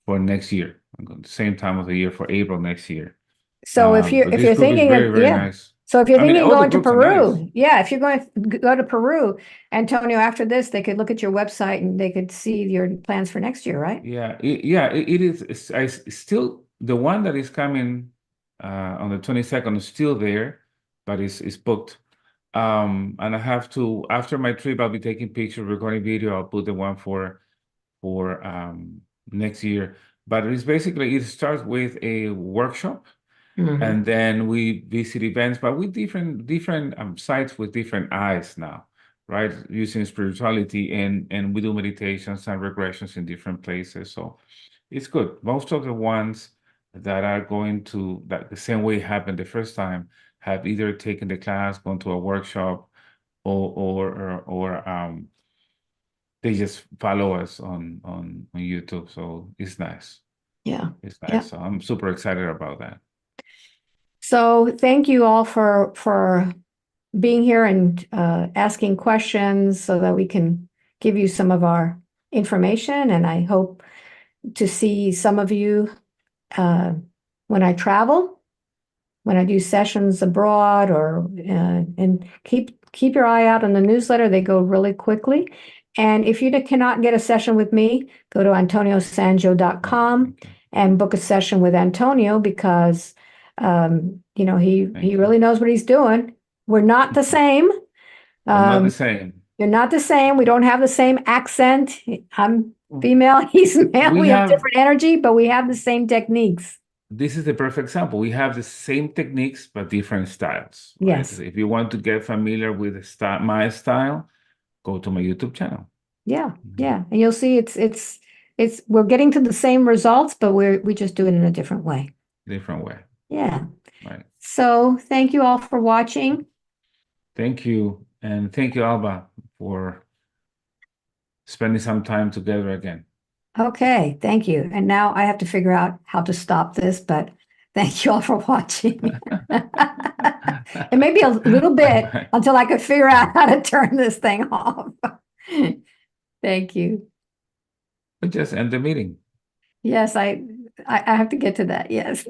Speaker 2: next year, same time of the year for April next year.
Speaker 1: So
Speaker 2: But
Speaker 1: if
Speaker 2: this
Speaker 1: you're
Speaker 2: group is
Speaker 1: thinking
Speaker 2: very,
Speaker 1: of,
Speaker 2: very
Speaker 1: yeah.
Speaker 2: nice.
Speaker 1: So if you're
Speaker 2: I mean,
Speaker 1: thinking of
Speaker 2: all the
Speaker 1: going to
Speaker 2: groups are nice.
Speaker 1: Peru, yeah, if you're going to go to Peru, Antonio, after this, they could look at your website and they could see your plans for next year, right?
Speaker 2: It is. It's still the one that is coming on the 22nd is still there, but it's booked. And I have to, after my trip, I'll be taking pictures, recording video. I'll put the one for next year. But it's basically it starts with a workshop,
Speaker 1: Mhm.
Speaker 2: and then we visit events, but with different sites with different eyes now, right? Using spirituality, and we do meditations and regressions in different places. So it's good. Most of the ones that are going to that the same way happened the first time have either taken the class, gone to a workshop, or they just follow us on YouTube. So it's nice.
Speaker 1: Yeah.
Speaker 2: It's
Speaker 1: Yeah.
Speaker 2: nice. So I'm super excited about that.
Speaker 1: So thank you all for being here and asking questions so that we can give you some of our information. And I hope to see some of you when I travel, when I do sessions abroad, or and keep your eye out on the newsletter. They go really quickly. And if you cannot get a session with me, go to antoniosangio.com
Speaker 2: Thank you.
Speaker 1: and book a session with Antonio because he
Speaker 2: Thank you.
Speaker 1: really knows what he's doing. We're not the same.
Speaker 2: We're not the
Speaker 1: Um,
Speaker 2: same.
Speaker 1: you're not the same. We don't have the same accent. I'm female, he's male.
Speaker 2: We
Speaker 1: We have
Speaker 2: have
Speaker 1: different energy, but we have the same techniques.
Speaker 2: This is the perfect example. We have the same techniques but different styles, right?
Speaker 1: Yes.
Speaker 2: If you want to get familiar with my style, go to my YouTube channel.
Speaker 1: Yeah. Yeah. And you'll see it's we're getting to the same results, but we just do it in a different way.
Speaker 2: Different way,
Speaker 1: Yeah.
Speaker 2: right?
Speaker 1: So thank you all for watching.
Speaker 2: Thank you, and thank you, Alba, for spending some time together again.
Speaker 1: Okay, thank you. And now I have to figure out how to stop this, but thank you all for watching. It may be a little bit
Speaker 2: Bye.
Speaker 1: until I could figure out how to turn this thing off. Thank you.
Speaker 2: We just end the meeting.
Speaker 1: Yes, I have to get to that. Yes.